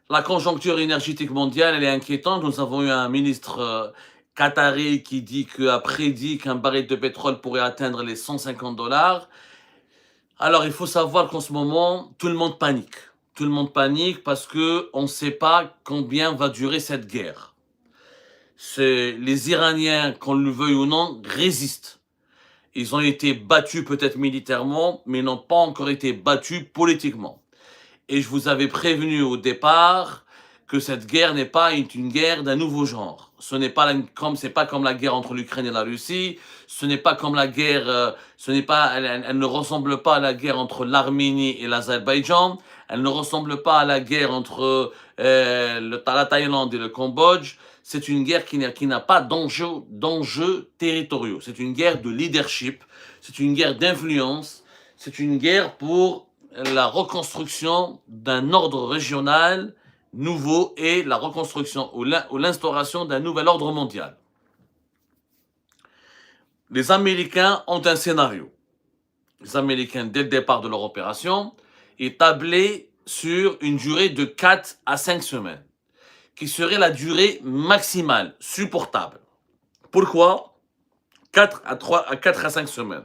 La conjoncture énergétique mondiale, elle est inquiétante. Nous avons eu un ministre qatari qui a prédit qu'un baril de pétrole pourrait atteindre les 150 dollars. Alors, il faut savoir qu'en ce moment, tout le monde panique. Tout le monde panique parce qu'on ne sait pas combien va durer cette guerre. Les Iraniens, qu'on le veuille ou non, résistent. Ils ont été battus peut-être militairement, mais n'ont pas encore été battus politiquement. Et je vous avais prévenu au départ que cette guerre n'est pas une guerre d'un nouveau genre. C'est pas comme la guerre entre l'Ukraine et la Russie. Ce n'est pas comme la guerre, elle ne ressemble pas à la guerre entre l'Arménie et l'Azerbaïdjan. Elle ne ressemble pas à la guerre entre la Thaïlande et le Cambodge. C'est une guerre qui n'a pas d'enjeux territoriaux. C'est une guerre de leadership. C'est une guerre d'influence. C'est une guerre pour la reconstruction d'un ordre régional nouveau et la reconstruction ou l'instauration d'un nouvel ordre mondial. Les Américains ont un scénario. Les Américains, dès le départ de leur opération, tablaient sur une durée de 4 à 5 semaines, qui serait la durée maximale, supportable. Pourquoi 4 à 5 semaines.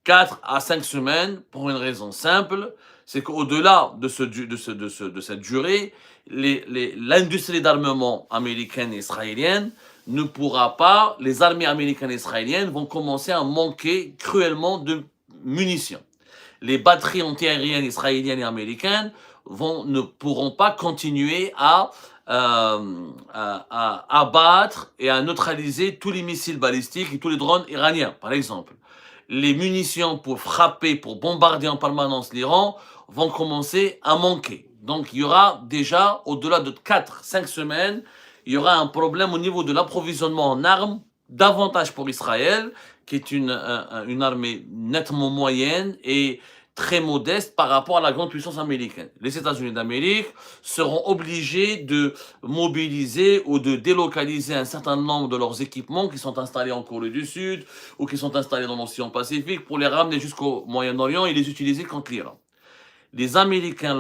4 à 5 semaines, pour une raison simple, c'est qu'au-delà de cette durée, l'industrie d'armement américaine et israélienne ne pourra pas, les armées américaines et israéliennes vont commencer à manquer cruellement de munitions. Les batteries antiaériennes israéliennes et américaines ne pourront pas continuer à abattre et à neutraliser tous les missiles balistiques et tous les drones iraniens, par exemple. Les munitions pour frapper, pour bombarder en permanence l'Iran vont commencer à manquer. Donc il y aura déjà, au-delà de 4-5 semaines, il y aura un problème au niveau de l'approvisionnement en armes, davantage pour Israël, qui est une armée nettement moyenne et très modeste par rapport à la grande puissance américaine. Les États-Unis d'Amérique seront obligés de mobiliser ou de délocaliser un certain nombre de leurs équipements qui sont installés en Corée du Sud ou qui sont installés dans l'océan Pacifique pour les ramener jusqu'au Moyen-Orient et les utiliser contre l'Iran. Les Américains,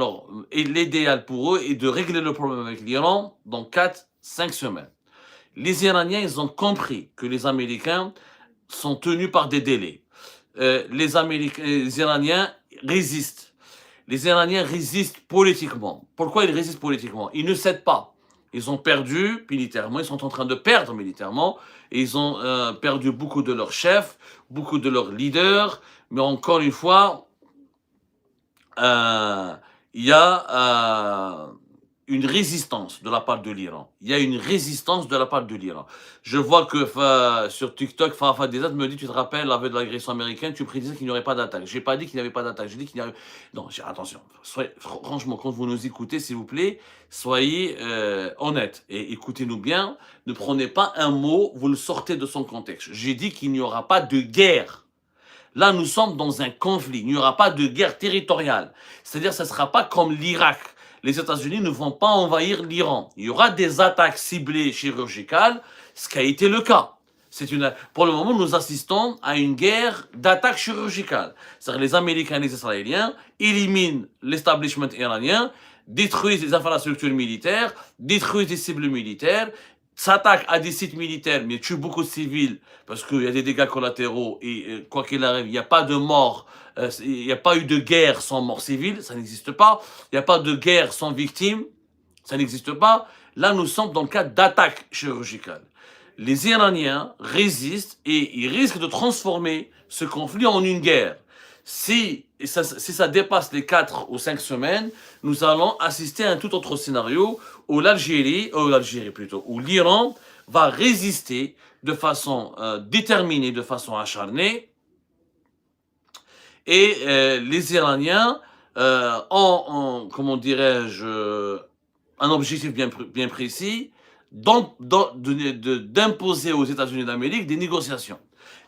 l'idéal pour eux est de régler le problème avec l'Iran dans 4-5 semaines. Les Iraniens, ils ont compris que les Américains sont tenus par des délais. Les Iraniens résistent. Les Iraniens résistent politiquement. Pourquoi ils résistent politiquement? Ils ne cèdent pas. Ils ont perdu militairement, ils sont en train de perdre militairement, et ils ont perdu beaucoup de leurs chefs, beaucoup de leurs leaders, mais encore une fois, il y a une résistance de la part de l'Iran. Il y a une résistance de la part de l'Iran. Je vois que sur TikTok, Farah Desad me dit, tu te rappelles, la veille de l'agression américaine, tu prédisais qu'il n'y aurait pas d'attaque. Je n'ai pas dit qu'il n'y avait pas d'attaque, j'ai dit qu'il n'y avait... Non, attention, franchement, quand vous nous écoutez, s'il vous plaît, soyez honnêtes et écoutez-nous bien. Ne prenez pas un mot, vous le sortez de son contexte. J'ai dit qu'il n'y aura pas de guerre. Là, nous sommes dans un conflit. Il n'y aura pas de guerre territoriale. C'est-à-dire, ce ne sera pas comme l'Irak. Les États-Unis ne vont pas envahir l'Iran. Il y aura des attaques ciblées chirurgicales, ce qui a été le cas. Pour le moment, nous assistons à une guerre d'attaques chirurgicales. C'est-à-dire les Américains et les Israéliens éliminent l'establishment iranien, détruisent les infrastructures militaires, détruisent les cibles militaires, s'attaquent à des sites militaires, mais tuent beaucoup de civils parce qu'il y a des dégâts collatéraux et quoi qu'il arrive, il n'y a pas de mort. Il n'y a pas eu de guerre sans mort civile, ça n'existe pas. Il n'y a pas de guerre sans victimes, ça n'existe pas. Là, nous sommes dans le cas d'attaque chirurgicale. Les Iraniens résistent et ils risquent de transformer ce conflit en une guerre. Si ça dépasse les 4 ou 5 semaines, nous allons assister à un tout autre scénario où où l'Iran va résister de façon déterminée, de façon acharnée, et les Iraniens ont, comment dirais-je, un objectif bien précis, d'imposer aux États-Unis d'Amérique des négociations.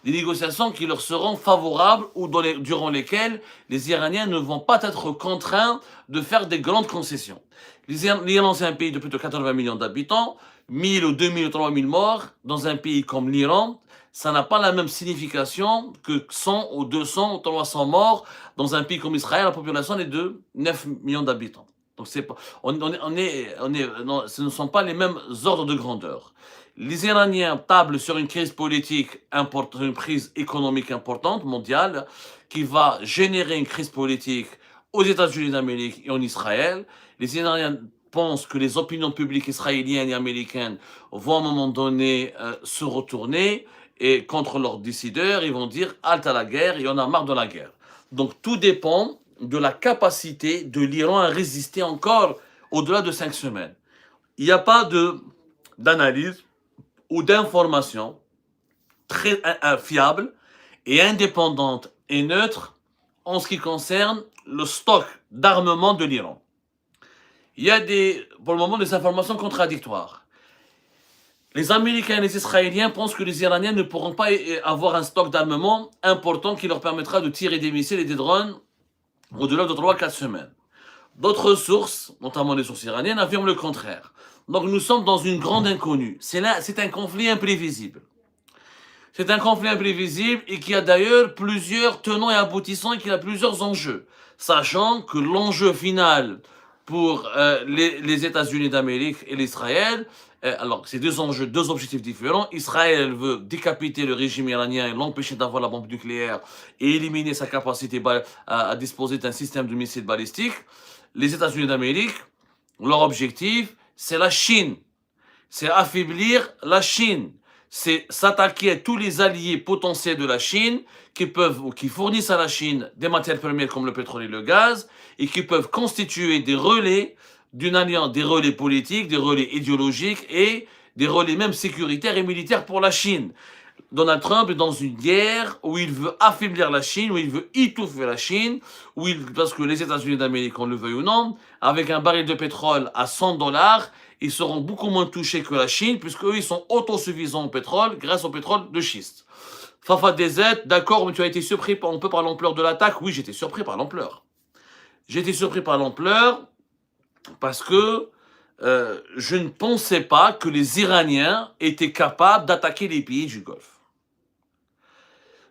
Des négociations qui leur seront favorables ou durant lesquelles les Iraniens ne vont pas être contraints de faire des grandes concessions. L'Iran, c'est un pays de plus de 80 millions d'habitants, 1000 ou 2000 ou 3000 morts. Dans un pays comme l'Iran, ça n'a pas la même signification que 100 ou 200 ou 300 morts dans un pays comme Israël, la population est de 9 millions d'habitants. Donc c'est pas, non, ce ne sont pas les mêmes ordres de grandeur. Les Iraniens tablent sur une crise politique importante, une crise économique importante, mondiale, qui va générer une crise politique aux États-Unis d'Amérique et en Israël. Les Iraniens pensent que les opinions publiques israéliennes et américaines vont à un moment donné se retourner et contre leurs décideurs, ils vont dire halte à la guerre et on a marre de la guerre. Donc tout dépend de la capacité de l'Iran à résister encore au-delà de 5 semaines. Il n'y a pas d'analyse ou d'information très fiable et indépendante et neutre en ce qui concerne le stock d'armement de l'Iran. Il y a pour le moment des informations contradictoires. Les Américains et les Israéliens pensent que les Iraniens ne pourront pas avoir un stock d'armement important qui leur permettra de tirer des missiles et des drones au-delà de 3-4 semaines. D'autres sources, notamment les sources iraniennes, affirment le contraire. Donc nous sommes dans une grande inconnue. C'est un conflit imprévisible. C'est un conflit imprévisible et qui a d'ailleurs plusieurs tenants et aboutissants et qui a plusieurs enjeux. Sachant que l'enjeu final pour les États-Unis d'Amérique et l'Israël, alors c'est deux enjeux, deux objectifs différents. Israël veut décapiter le régime iranien et l'empêcher d'avoir la bombe nucléaire et éliminer sa capacité à disposer d'un système de missiles balistiques. Les États-Unis d'Amérique, leur objectif, c'est la Chine. C'est affaiblir la Chine. C'est s'attaquer à tous les alliés potentiels de la Chine qui fournissent à la Chine des matières premières comme le pétrole et le gaz et qui peuvent constituer des relais d'une alliance, des relais politiques, des relais idéologiques et des relais même sécuritaires et militaires pour la Chine. Donald Trump est dans une guerre où il veut affaiblir la Chine, où il veut étouffer la Chine, parce que les États-Unis d'Amérique, on le veuille ou non, avec un baril de pétrole à $100, ils seront beaucoup moins touchés que la Chine, puisqu'eux, ils sont autosuffisants au pétrole, grâce au pétrole de schiste. Fafa DZ, d'accord, mais tu as été surpris un peu par l'ampleur de l'attaque? Oui, j'étais surpris par l'ampleur. J'étais surpris par l'ampleur parce que je ne pensais pas que les Iraniens étaient capables d'attaquer les pays du Golfe.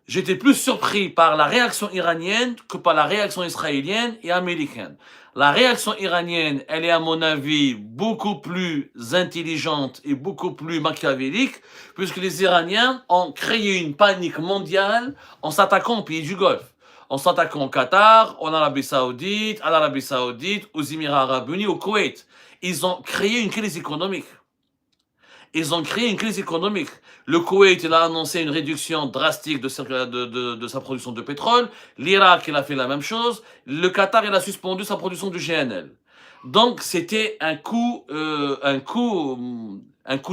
J'étais plus surpris par la réaction iranienne que par la réaction israélienne et américaine. La réaction iranienne, elle est à mon avis beaucoup plus intelligente et beaucoup plus machiavélique, puisque les Iraniens ont créé une panique mondiale en s'attaquant aux pays du Golfe, en s'attaquant au Qatar, en Arabie Saoudite, à l'Arabie Saoudite, aux Émirats Arabes Unis, au Koweït. Ils ont créé une crise économique. Ils ont créé une crise économique. Le Koweït, il a annoncé une réduction drastique de sa production de pétrole. L'Irak, il a fait la même chose. Le Qatar, il a suspendu sa production du GNL. Donc, c'était un coup de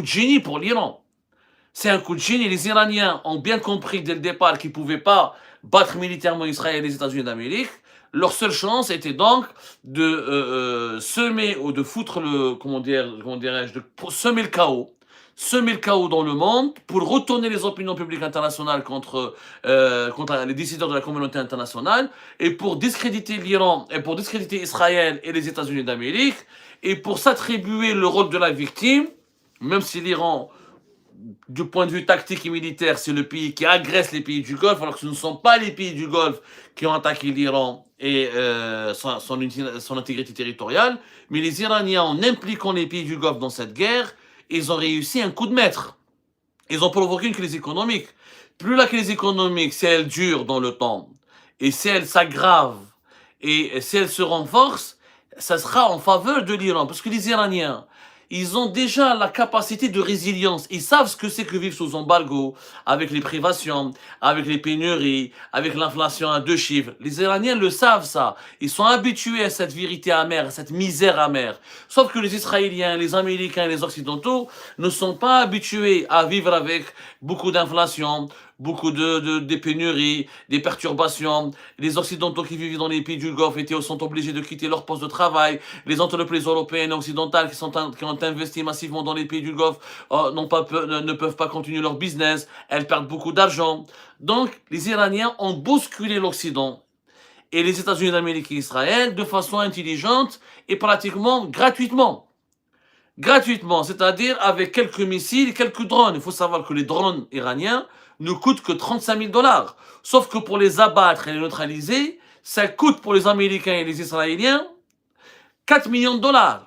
génie pour l'Iran. C'est un coup de génie. Les Iraniens ont bien compris dès le départ qu'ils ne pouvaient pas battre militairement Israël et les États-Unis d'Amérique. Leur seule chance était donc de semer ou de foutre semer le chaos. Semer le chaos dans le monde pour retourner les opinions publiques internationales contre les décideurs de la communauté internationale et pour discréditer l'Iran et pour discréditer Israël et les États-Unis d'Amérique et pour s'attribuer le rôle de la victime, même si l'Iran, du point de vue tactique et militaire, c'est le pays qui agresse les pays du Golfe, alors que ce ne sont pas les pays du Golfe qui ont attaqué l'Iran et son intégrité territoriale, mais les Iraniens, en impliquant les pays du Golfe dans cette guerre, ils ont réussi un coup de maître. Ils ont provoqué une crise économique. Plus la crise économique, si elle dure dans le temps, et si elle s'aggrave, et si elle se renforce, ça sera en faveur de l'Iran. Parce que les Iraniens, ils ont déjà la capacité de résilience. Ils savent ce que c'est que vivre sous embargo, avec les privations, avec les pénuries, avec l'inflation à 2 chiffres. Les Iraniens le savent ça. Ils sont habitués à cette vérité amère, à cette misère amère. Sauf que les Israéliens, les Américains et les Occidentaux ne sont pas habitués à vivre avec beaucoup d'inflation, beaucoup de pénuries, des perturbations. Les Occidentaux qui vivent dans les pays du Golfe sont obligés de quitter leur poste de travail. Les entreprises européennes et occidentales qui ont investi massivement dans les pays du Golfe ne peuvent pas continuer leur business. Elles perdent beaucoup d'argent. Donc, les Iraniens ont bousculé l'Occident et les États-Unis d'Amérique et Israël de façon intelligente et pratiquement gratuitement. Gratuitement, c'est-à-dire avec quelques missiles, quelques drones. Il faut savoir que les drones iraniens ne coûtent que $35 000. Sauf que pour les abattre et les neutraliser, ça coûte pour les Américains et les Israéliens 4 millions de dollars.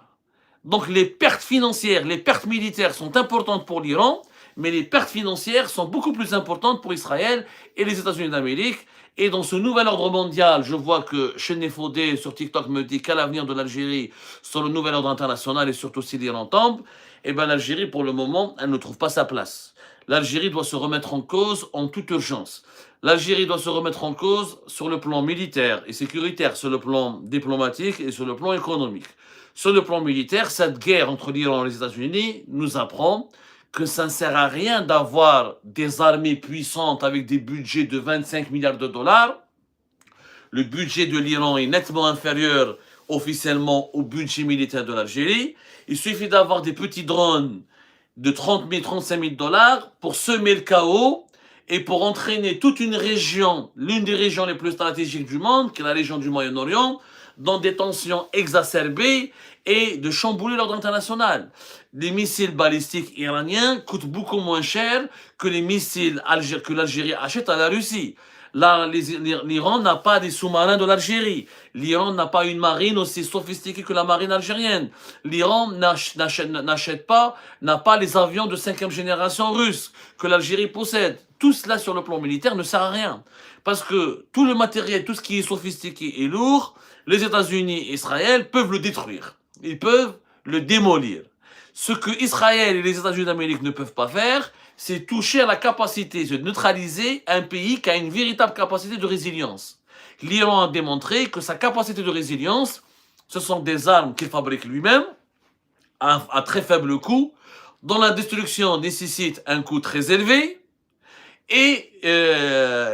Donc les pertes financières, les pertes militaires sont importantes pour l'Iran, mais les pertes financières sont beaucoup plus importantes pour Israël et les États-Unis d'Amérique. Et dans ce nouvel ordre mondial, je vois que Chenefodé sur TikTok me dit qu'à l'avenir de l'Algérie sur le nouvel ordre international et surtout si l'Iran tombe, eh bien l'Algérie pour le moment, elle ne trouve pas sa place. L'Algérie doit se remettre en cause en toute urgence. L'Algérie doit se remettre en cause sur le plan militaire et sécuritaire, sur le plan diplomatique et sur le plan économique. Sur le plan militaire, cette guerre entre l'Iran et les États-Unis nous apprend que ça ne sert à rien d'avoir des armées puissantes avec des budgets de 25 milliards de dollars. Le budget de l'Iran est nettement inférieur officiellement au budget militaire de l'Algérie. Il suffit d'avoir des petits drones de 30 000, 35 000 dollars pour semer le chaos et pour entraîner toute une région, l'une des régions les plus stratégiques du monde, qui est la région du Moyen-Orient, dans des tensions exacerbées et de chambouler l'ordre international. Les missiles balistiques iraniens coûtent beaucoup moins cher que les missiles que l'Algérie achète à la Russie. L'Iran n'a pas des sous-marins de l'Algérie. L'Iran n'a pas une marine aussi sophistiquée que la marine algérienne. L'Iran n'achète pas, n'a pas les avions de 5e génération russes que l'Algérie possède. Tout cela sur le plan militaire ne sert à rien. Parce que tout le matériel, tout ce qui est sophistiqué et lourd, les États-Unis et Israël peuvent le détruire. Ils peuvent le démolir. Ce que Israël et les États-Unis d'Amérique ne peuvent pas faire, c'est toucher à la capacité de neutraliser un pays qui a une véritable capacité de résilience. L'Iran a démontré que sa capacité de résilience, ce sont des armes qu'il fabrique lui-même, à très faible coût, dont la destruction nécessite un coût très élevé, et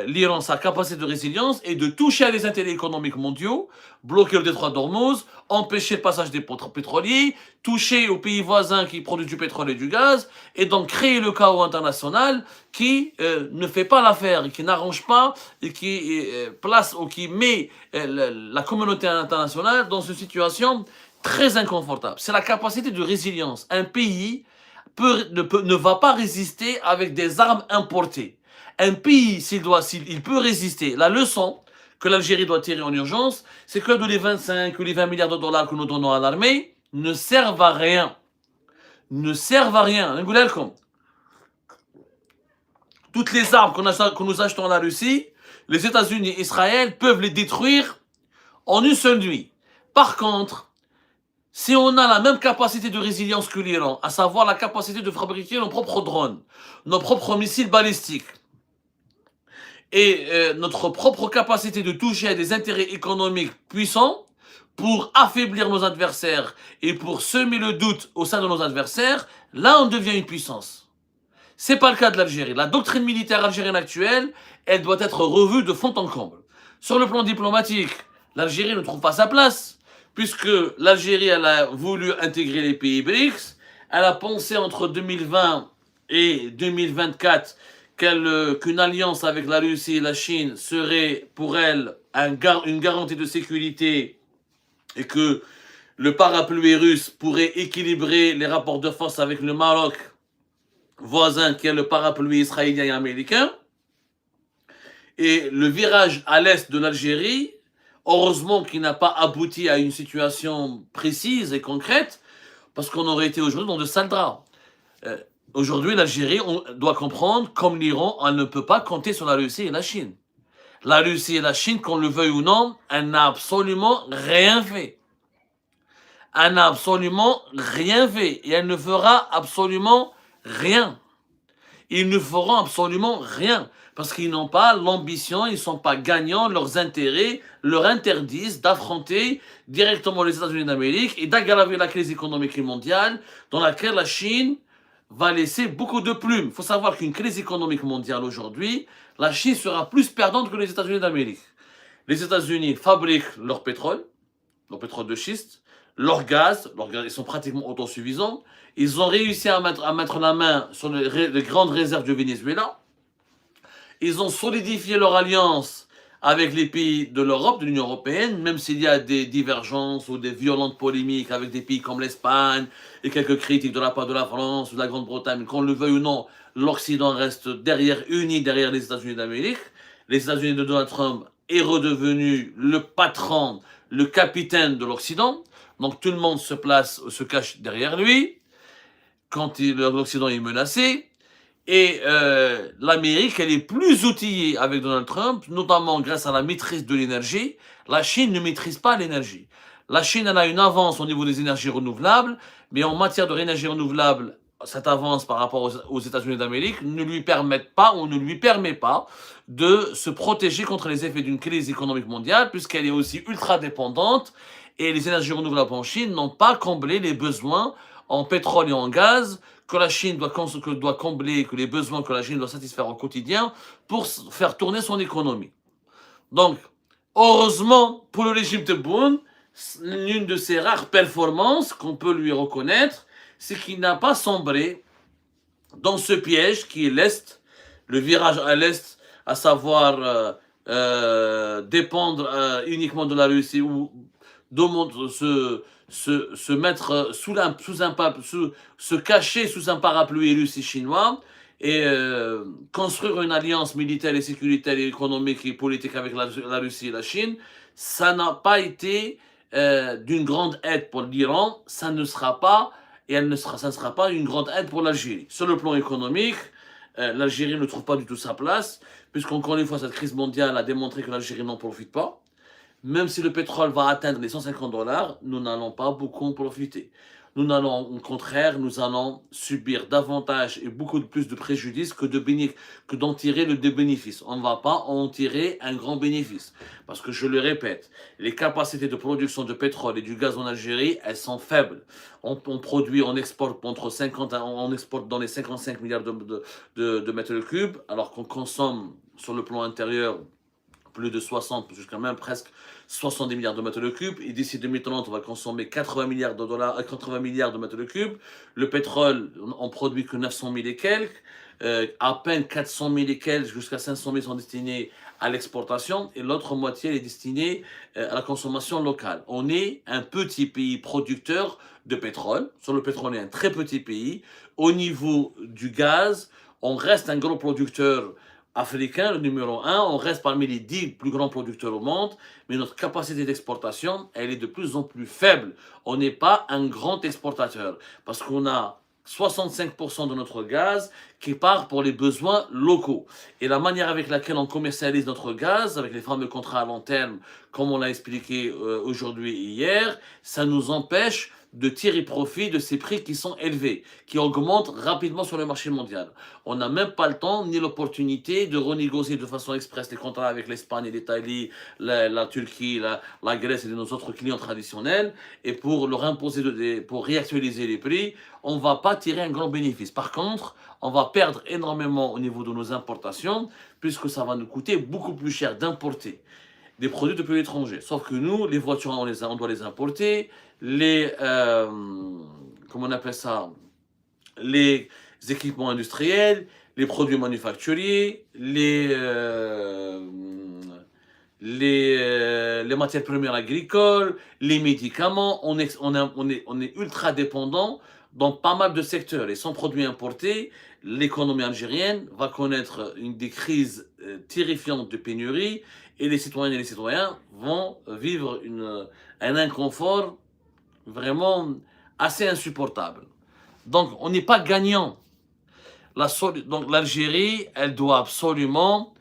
l'Iran, sa capacité de résilience est de toucher à des intérêts économiques mondiaux, bloquer le détroit d'Ormuz, empêcher le passage des pétroliers, toucher aux pays voisins qui produisent du pétrole et du gaz, et donc créer le chaos international qui ne fait pas l'affaire, qui n'arrange pas, et qui place ou qui met la communauté internationale dans une situation très inconfortable. C'est la capacité de résilience. Un pays ne va pas résister avec des armes importées. Un pays, s'il peut résister, la leçon que l'Algérie doit tirer en urgence, c'est que les 25 ou les 20 milliards de dollars que nous donnons à l'armée ne servent à rien. Ne servent à rien. Toutes les armes que nous achetons à la Russie, les États-Unis et Israël peuvent les détruire en une seule nuit. Par contre, si on a la même capacité de résilience que l'Iran, à savoir la capacité de fabriquer nos propres drones, nos propres missiles balistiques, et notre propre capacité de toucher à des intérêts économiques puissants pour affaiblir nos adversaires et pour semer le doute au sein de nos adversaires, là on devient une puissance. C'est pas le cas de l'Algérie. La doctrine militaire algérienne actuelle, elle doit être revue de fond en comble. Sur le plan diplomatique, l'Algérie ne trouve pas sa place, puisque l'Algérie, elle a voulu intégrer les pays BRICS, elle a pensé entre 2020 et 2024 qu'une alliance avec la Russie et la Chine serait pour elle une garantie de sécurité et que le parapluie russe pourrait équilibrer les rapports de force avec le Maroc voisin qui est le parapluie israélien et américain. Et le virage à l'est de l'Algérie, heureusement qu'il n'a pas abouti à une situation précise et concrète, parce qu'on aurait été aujourd'hui dans de sales draps. Aujourd'hui, l'Algérie, on doit comprendre, comme l'Iran, elle ne peut pas compter sur la Russie et la Chine. La Russie et la Chine, qu'on le veuille ou non, elle n'a absolument rien fait. Elle n'a absolument rien fait. Et elle ne fera absolument rien. Ils ne feront absolument rien. Parce qu'ils n'ont pas l'ambition, ils ne sont pas gagnants, leurs intérêts leur interdisent d'affronter directement les États-Unis d'Amérique et d'aggraver la crise économique mondiale dans laquelle la Chine va laisser beaucoup de plumes. Il faut savoir qu'une crise économique mondiale aujourd'hui, la Chine sera plus perdante que les États-Unis d'Amérique. Les États-Unis fabriquent leur pétrole de schiste, leur gaz, ils sont pratiquement autosuffisants. Ils ont réussi à mettre la main sur les grandes réserves du Venezuela. Ils ont solidifié leur alliance avec les pays de l'Europe, de l'Union européenne, même s'il y a des divergences ou des violentes polémiques avec des pays comme l'Espagne et quelques critiques de la part de la France ou de la Grande-Bretagne, qu'on le veuille ou non, l'Occident reste uni derrière les États-Unis d'Amérique. Les États-Unis de Donald Trump est redevenu le patron, le capitaine de l'Occident. Donc tout le monde se cache derrière lui quand l'Occident est menacé. Et l'Amérique, elle est plus outillée avec Donald Trump, notamment grâce à la maîtrise de l'énergie. La Chine ne maîtrise pas l'énergie. La Chine, elle a une avance au niveau des énergies renouvelables, mais en matière d'énergie renouvelable, cette avance par rapport aux États-Unis d'Amérique ne lui permet pas de se protéger contre les effets d'une crise économique mondiale, puisqu'elle est aussi ultra dépendante et les énergies renouvelables en Chine n'ont pas comblé les besoins en pétrole et en gaz que la Chine doit combler, que les besoins que la Chine doit satisfaire au quotidien pour faire tourner son économie. Donc, heureusement pour le régime Tebboune, l'une de ses rares performances qu'on peut lui reconnaître, c'est qu'il n'a pas sombré dans ce piège qui est l'Est, le virage à l'Est, à savoir dépendre uniquement de la Russie ou se mettre se cacher sous un parapluie russe et chinois et construire une alliance militaire et sécuritaire et économique et politique avec la Russie et la Chine, ça n'a pas été d'une grande aide pour l'Iran, ça ne sera pas ça ne sera pas une grande aide pour l'Algérie. Sur le plan économique, l'Algérie ne trouve pas du tout sa place, puisqu'encore une fois, cette crise mondiale a démontré que l'Algérie n'en profite pas. Même si le pétrole va atteindre les $150, nous n'allons pas beaucoup en profiter. Nous allons, au contraire, nous allons subir davantage et beaucoup plus de préjudices que d'en tirer le bénéfice. On ne va pas en tirer un grand bénéfice. Parce que je le répète, les capacités de production de pétrole et du gaz en Algérie, elles sont faibles. On produit, on exporte on exporte dans les 55 milliards de mètres cubes, alors qu'on consomme sur le plan intérieur plus de 60, jusqu'à même presque 70 milliards de mètres cubes. Et d'ici 2030, on va consommer 80 milliards de mètres cubes. Le pétrole, on produit que 900 000 et quelques. À peine 400 000 et quelques jusqu'à 500 000 sont destinés à l'exportation et l'autre moitié est destinée à la consommation locale. On est un petit pays producteur de pétrole. Sur le pétrole, on est un très petit pays. Au niveau du gaz, on reste un gros producteur africain, le numéro 1, on reste parmi les 10 plus grands producteurs au monde, mais notre capacité d'exportation, elle est de plus en plus faible. On n'est pas un grand exportateur, parce qu'on a 65% de notre gaz qui part pour les besoins locaux. Et la manière avec laquelle on commercialise notre gaz, avec les fameux contrats à long terme, comme on l'a expliqué aujourd'hui et hier, ça nous empêche de tirer profit de ces prix qui sont élevés, qui augmentent rapidement sur le marché mondial. On n'a même pas le temps ni l'opportunité de renégocier de façon express les contrats avec l'Espagne, l'Italie, la Turquie, la Grèce et nos autres clients traditionnels. Et pour leur imposer, pour réactualiser les prix, on ne va pas tirer un grand bénéfice. Par contre, on va perdre énormément au niveau de nos importations, puisque ça va nous coûter beaucoup plus cher d'importer des produits depuis l'étranger. Sauf que nous, les voitures, on doit les importer, comment on appelle ça, les équipements industriels, les produits manufacturiers, les matières premières agricoles, les médicaments. On est ultra dépendant dans pas mal de secteurs. Et sans produits importés, l'économie algérienne va connaître des crises terrifiantes de pénurie et les citoyennes et les citoyens vont vivre un inconfort vraiment assez insupportable. Donc, on n'est pas gagnant. Donc, l'Algérie, elle doit absolument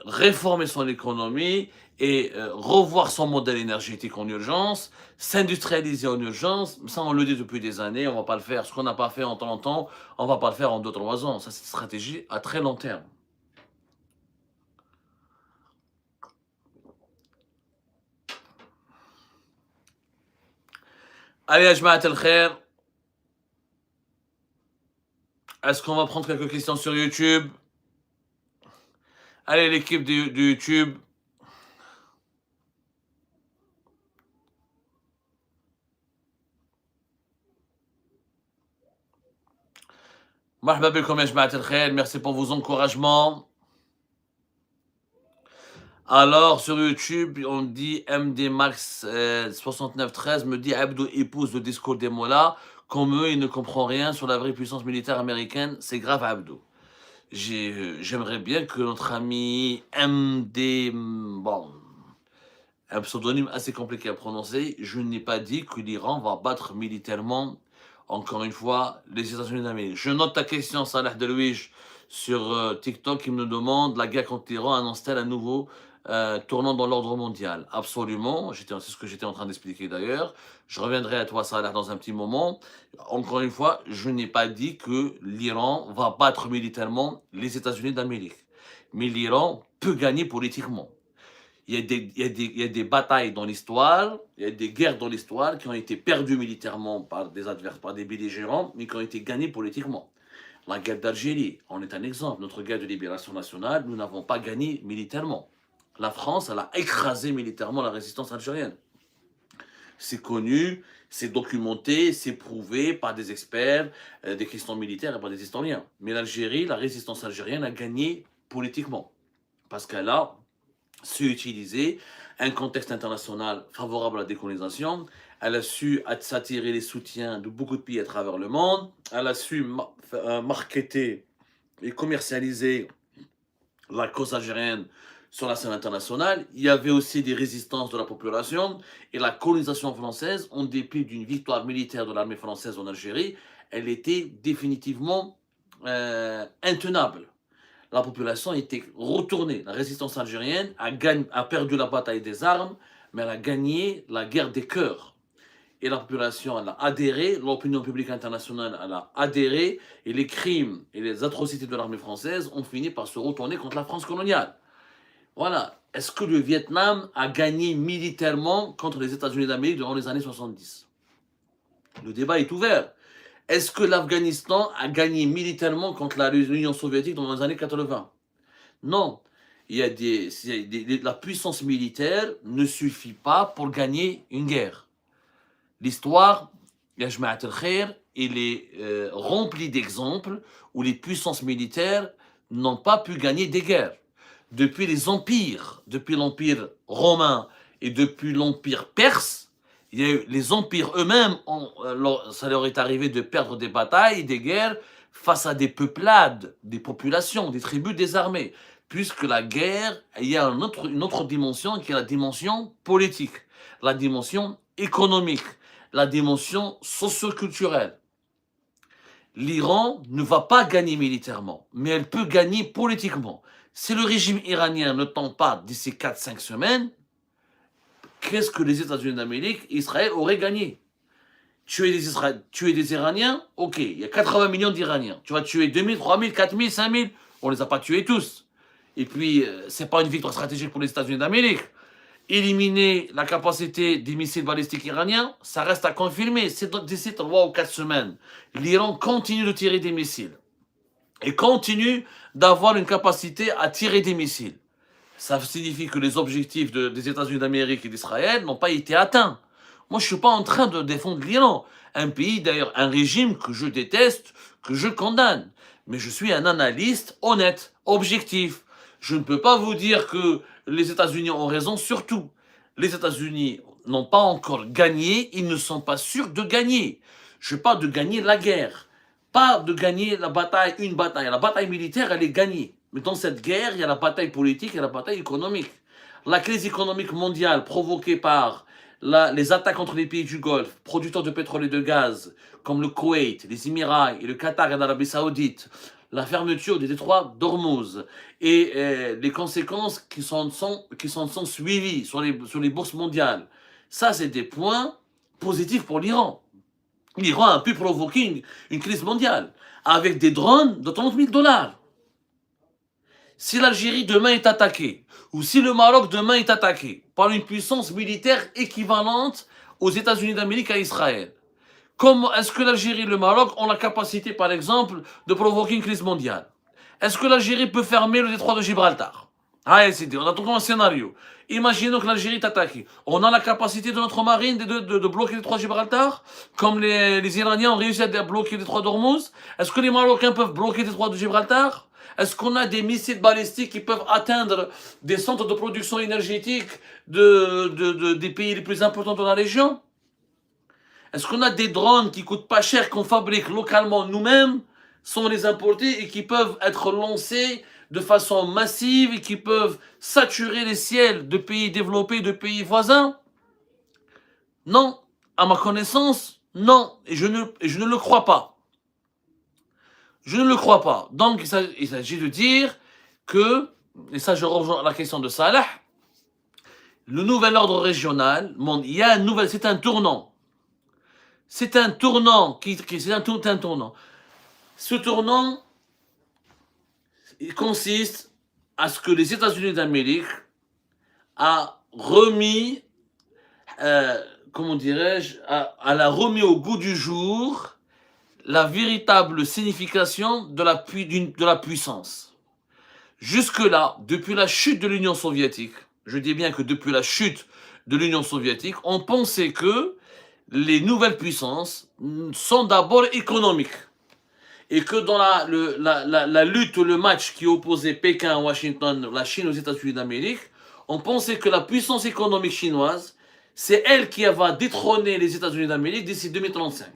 réformer son économie et revoir son modèle énergétique en urgence, s'industrialiser en urgence. Ça, on le dit depuis des années, on ne va pas le faire. Ce qu'on n'a pas fait en 30 ans, on ne va pas le faire en 2-3 ans. Ça, c'est une stratégie à très long terme. Allez, Ajma'at al-Khair. Est-ce qu'on va prendre quelques questions sur YouTube? Allez, l'équipe de YouTube. Marhaba bikom ya Jma'at al-Khair. Merci pour vos encouragements. Alors, sur YouTube, on dit MD Max 6913 me dit Abdou épouse le discours des mollahs. Comme eux, il ne comprend rien sur la vraie puissance militaire américaine. C'est grave, Abdou. J'aimerais bien que notre ami MD, bon, un pseudonyme assez compliqué à prononcer. Je n'ai pas dit que l'Iran va battre militairement, encore une fois, les États-Unis d'Amérique. Je note ta question, Salah Delouiche, sur TikTok, qui me demande la guerre contre l'Iran annonce-t-elle un nouveau tournant dans l'ordre mondial? Absolument, c'est ce que j'étais en train d'expliquer d'ailleurs. Je reviendrai à toi, Salah, dans un petit moment. Encore une fois, je n'ai pas dit que l'Iran va battre militairement les États-Unis d'Amérique. Mais l'Iran peut gagner politiquement. Il y a des batailles dans l'histoire, il y a des guerres dans l'histoire qui ont été perdues militairement par des adversaires, par des belligérants, mais qui ont été gagnées politiquement. La guerre d'Algérie en est un exemple. Notre guerre de libération nationale, nous n'avons pas gagné militairement. La France, elle a écrasé militairement la résistance algérienne. C'est connu, c'est documenté, c'est prouvé par des experts, des questions militaires et par des historiens. Mais l'Algérie, la résistance algérienne a gagné politiquement. Parce qu'elle a su utiliser un contexte international favorable à la décolonisation. Elle a su s'attirer les soutiens de beaucoup de pays à travers le monde. Elle a su marketer et commercialiser la cause algérienne sur la scène internationale. Il y avait aussi des résistances de la population et la colonisation française, en dépit d'une victoire militaire de l'armée française en Algérie, elle était définitivement intenable. La population était retournée. La résistance algérienne a perdu la bataille des armes, mais elle a gagné la guerre des cœurs. Et la population, elle a adhéré, l'opinion publique internationale, elle a adhéré, et les crimes et les atrocités de l'armée française ont fini par se retourner contre la France coloniale. Voilà. Est-ce que le Vietnam a gagné militairement contre les États-Unis d'Amérique durant les années 70? Le débat est ouvert. Est-ce que l'Afghanistan a gagné militairement contre l'Union soviétique dans les années 80? Non. La puissance militaire ne suffit pas pour gagner une guerre. L'histoire, il est remplie d'exemples où les puissances militaires n'ont pas pu gagner des guerres. Depuis les empires, depuis l'empire romain et depuis l'empire perse, il y a eu les empires eux-mêmes, ça leur est arrivé de perdre des batailles, des guerres, face à des peuplades, des populations, des tribus, des armées. Puisque la guerre, il y a une autre dimension qui est la dimension politique, la dimension économique, la dimension socio-culturelle. L'Iran ne va pas gagner militairement, mais elle peut gagner politiquement. Si le régime iranien ne tombe pas d'ici 4-5 semaines, qu'est-ce que les États-Unis d'Amérique et Israël auraient gagné? Tuer des Iraniens, ok, il y a 80 millions d'Iraniens. Tu vas tuer 2000, 3000, 4000, 5000, on ne les a pas tués tous. Et puis, c'est pas une victoire stratégique pour les États-Unis d'Amérique. Éliminer la capacité des missiles balistiques iraniens, ça reste à confirmer. C'est d'ici 3 ou 4 semaines. L'Iran continue de tirer des missiles. Et continue d'avoir une capacité à tirer des missiles. Ça signifie que les objectifs des États-Unis d'Amérique et d'Israël n'ont pas été atteints. Moi, je ne suis pas en train de défendre l'Iran. Un pays, d'ailleurs, un régime que je déteste, que je condamne. Mais je suis un analyste honnête, objectif. Je ne peux pas vous dire que les États-Unis ont raison, surtout. Les États-Unis n'ont pas encore gagné, ils ne sont pas sûrs de gagner. Je parle de gagner la guerre, pas de gagner la bataille, une bataille. La bataille militaire, elle est gagnée. Mais dans cette guerre, il y a la bataille politique et la bataille économique. La crise économique mondiale provoquée par les attaques contre les pays du Golfe, producteurs de pétrole et de gaz, comme le Koweït, les Émirats et le Qatar et l'Arabie Saoudite, la fermeture des détroits d'Ormuz et les conséquences qui sont suivies sur les bourses mondiales. Ça, c'est des points positifs pour l'Iran. L'Iran a pu provoquer une crise mondiale avec des drones de 30 000 $. Si l'Algérie demain est attaquée, ou si le Maroc demain est attaqué par une puissance militaire équivalente aux États-Unis d'Amérique à Israël, comment est-ce que l'Algérie et le Maroc ont la capacité, par exemple, de provoquer une crise mondiale? Est-ce que l'Algérie peut fermer le détroit de Gibraltar? Ah, on a tout un scénario. Imaginons que l'Algérie est attaquée. On a la capacité de notre marine de bloquer le détroit de Gibraltar, comme les Iraniens ont réussi à bloquer le détroit d'Ormuz. Est-ce que les Marocains peuvent bloquer le détroit de Gibraltar? Est-ce qu'on a des missiles balistiques qui peuvent atteindre des centres de production énergétique des pays les plus importants de la région? Est-ce qu'on a des drones qui coûtent pas cher, qu'on fabrique localement nous-mêmes, sans les importer et qui peuvent être lancés de façon massive et qui peuvent saturer les ciels de pays développés, de pays voisins? Non, à ma connaissance, non, et je ne le crois pas. Je ne le crois pas. Donc, il s'agit de dire que, et ça je rejoins la question de Salah, le nouvel ordre régional, il y a un nouvel, c'est un tournant. C'est un tournant, c'est un tournant. Ce tournant, il consiste à ce que les États-Unis d'Amérique a remis, comment dirais-je, a remis au goût du jour la véritable signification de la puissance. Jusque-là, depuis la chute de l'Union soviétique, je dis bien que depuis la chute de l'Union soviétique, on pensait que les nouvelles puissances sont d'abord économiques. Et que dans la lutte, le match qui opposait Pékin à Washington, la Chine aux États-Unis d'Amérique, on pensait que la puissance économique chinoise, c'est elle qui va détrôner les États-Unis d'Amérique d'ici 2035.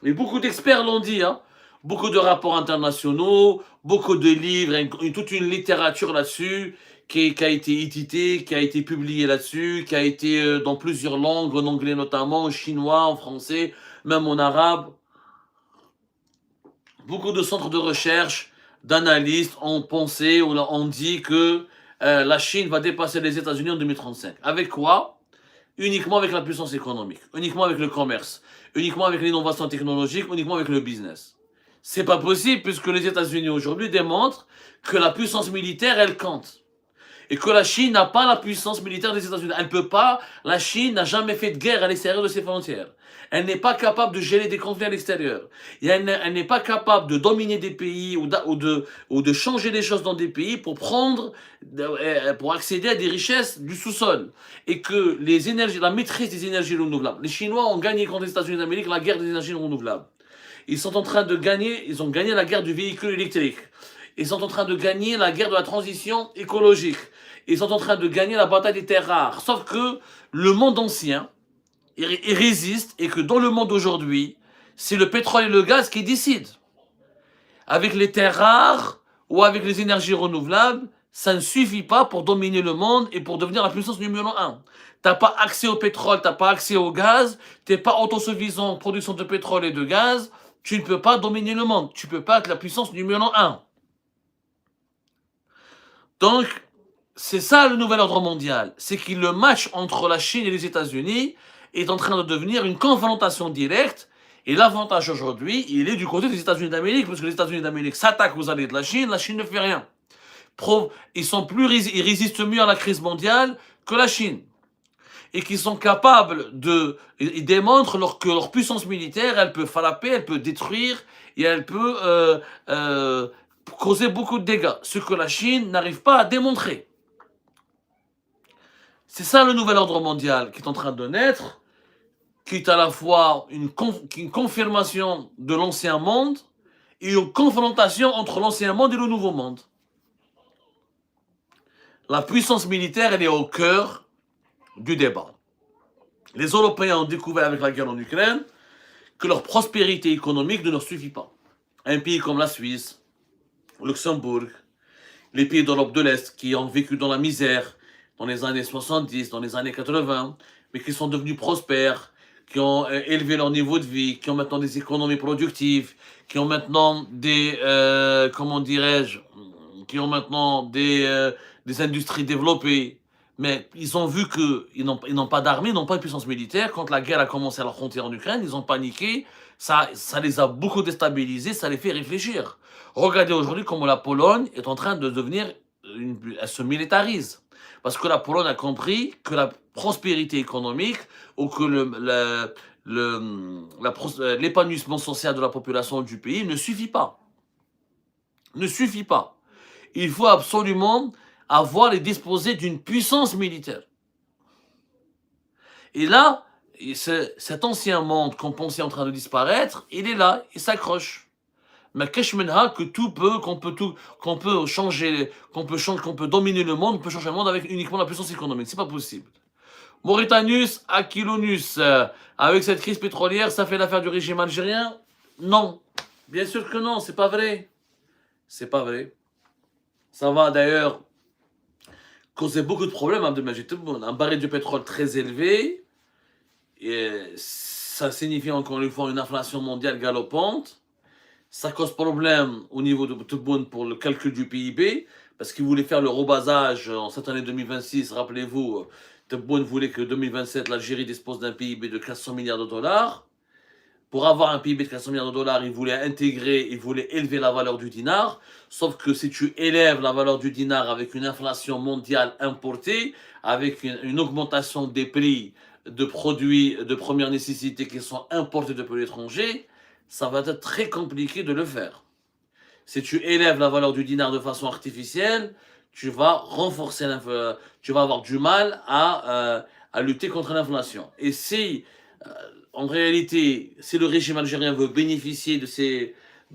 Et beaucoup d'experts l'ont dit, hein. Beaucoup de rapports internationaux, beaucoup de livres, toute une littérature là-dessus qui a été éditée, qui a été publiée là-dessus, qui a été dans plusieurs langues, en anglais notamment, en chinois, en français, même en arabe. Beaucoup de centres de recherche, d'analystes ont pensé, ont dit que la Chine va dépasser les États-Unis en 2035. Avec quoi? Uniquement avec la puissance économique, uniquement avec le commerce, uniquement avec l'innovation technologique, uniquement avec le business. C'est pas possible puisque les États-Unis aujourd'hui démontrent que la puissance militaire, elle compte. Et que la Chine n'a pas la puissance militaire des États-Unis. Elle peut pas, la Chine n'a jamais fait de guerre à l'extérieur de ses frontières. Elle n'est pas capable de gérer des conflits à l'extérieur. Elle n'est pas capable de dominer des pays ou de changer les choses dans des pays pour pour accéder à des richesses du sous-sol. Et que la maîtrise des énergies renouvelables. Les Chinois ont gagné contre les États-Unis d'Amérique la guerre des énergies renouvelables. Ils ont gagné la guerre du véhicule électrique. Ils sont en train de gagner la guerre de la transition écologique. Ils sont en train de gagner la bataille des terres rares. Sauf que le monde ancien, il résiste et que dans le monde d'aujourd'hui, c'est le pétrole et le gaz qui décident. Avec les terres rares ou avec les énergies renouvelables, ça ne suffit pas pour dominer le monde et pour devenir la puissance numéro 1. T'as pas accès au pétrole, t'as pas accès au gaz, t'es pas autosuffisant en production de pétrole et de gaz, tu ne peux pas dominer le monde. Tu peux pas être la puissance numéro 1. Donc, c'est ça le nouvel ordre mondial. C'est que le match entre la Chine et les États-Unis est en train de devenir une confrontation directe. Et l'avantage aujourd'hui, il est du côté des États-Unis d'Amérique, parce que les États-Unis d'Amérique s'attaquent aux alliés de la Chine ne fait rien. Ils résistent mieux à la crise mondiale que la Chine. Et qu'ils sont capables ils démontrent que leur puissance militaire, elle peut frapper, elle peut détruire, et elle peut causer beaucoup de dégâts. Ce que la Chine n'arrive pas à démontrer. C'est ça le nouvel ordre mondial qui est en train de naître, qui est à la fois une confirmation de l'ancien monde et une confrontation entre l'ancien monde et le nouveau monde. La puissance militaire, elle est au cœur du débat. Les Européens ont découvert avec la guerre en Ukraine que leur prospérité économique ne leur suffit pas. Un pays comme la Suisse, Luxembourg, les pays d'Europe de l'Est qui ont vécu dans la misère dans les années 70, dans les années 80, mais qui sont devenus prospères, qui ont élevé leur niveau de vie, qui ont maintenant des économies productives, qui ont maintenant qui ont maintenant des industries développées. Mais ils ont vu qu'ils n'ont pas d'armée, ils n'ont pas de puissance militaire. Quand la guerre a commencé à leur frontière en Ukraine, ils ont paniqué. Ça les a beaucoup déstabilisés, ça les fait réfléchir. Regardez aujourd'hui comment la Pologne est en train de devenir, elle se militarise. Parce que la Pologne a compris que la prospérité économique ou que l'épanouissement social de la population du pays ne suffit pas. Ne suffit pas. Il faut absolument avoir et disposer d'une puissance militaire. Et là, cet ancien monde qu'on pensait en train de disparaître, il est là, il s'accroche. Mais que qu'on peut changer, qu'on peut dominer le monde, on peut changer le monde avec uniquement la puissance économique. C'est pas possible. Mauritanus, Aquilonus, avec cette crise pétrolière, ça fait l'affaire du régime algérien? Non. Bien sûr que non, c'est pas vrai. C'est pas vrai. Ça va d'ailleurs causer beaucoup de problèmes, Abdelmajid Tebboune. Un baril de pétrole très élevé, et ça signifie encore une fois une inflation mondiale galopante. Ça cause problème au niveau de Tebboune pour le calcul du PIB, parce qu'il voulait faire le rebasage en cette année 2026. Rappelez-vous, Tebboune voulait que 2027, l'Algérie dispose d'un PIB de 400 milliards de dollars. Pour avoir un PIB de 400 milliards de dollars, il voulait élever la valeur du dinar. Sauf que si tu élèves la valeur du dinar avec une inflation mondiale importée, avec une augmentation des prix de produits de première nécessité qui sont importés depuis l'étranger, ça va être très compliqué de le faire. Si tu élèves la valeur du dinar de façon artificielle, tu vas renforcer tu vas avoir du mal à lutter contre l'inflation. Et si en réalité, si le régime algérien veut bénéficier de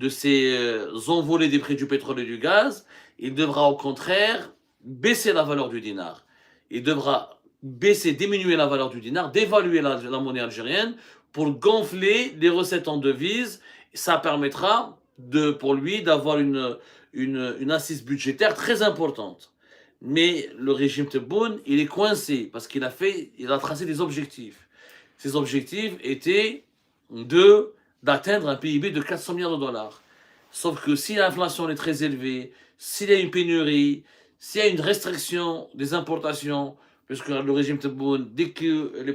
ces envolées des prix du pétrole et du gaz, il devra au contraire baisser la valeur du dinar. Il devra diminuer la valeur du dinar, dévaluer la monnaie algérienne pour gonfler les recettes en devises. Ça permettra pour lui d'avoir une assise budgétaire très importante. Mais le régime Tebboune, il est coincé parce qu'il a tracé des objectifs. Ses objectifs étaient d'atteindre un PIB de 400 milliards de dollars. Sauf que si l'inflation est très élevée, s'il y a une pénurie, s'il y a une restriction des importations, puisque le régime Tebboune, dès que le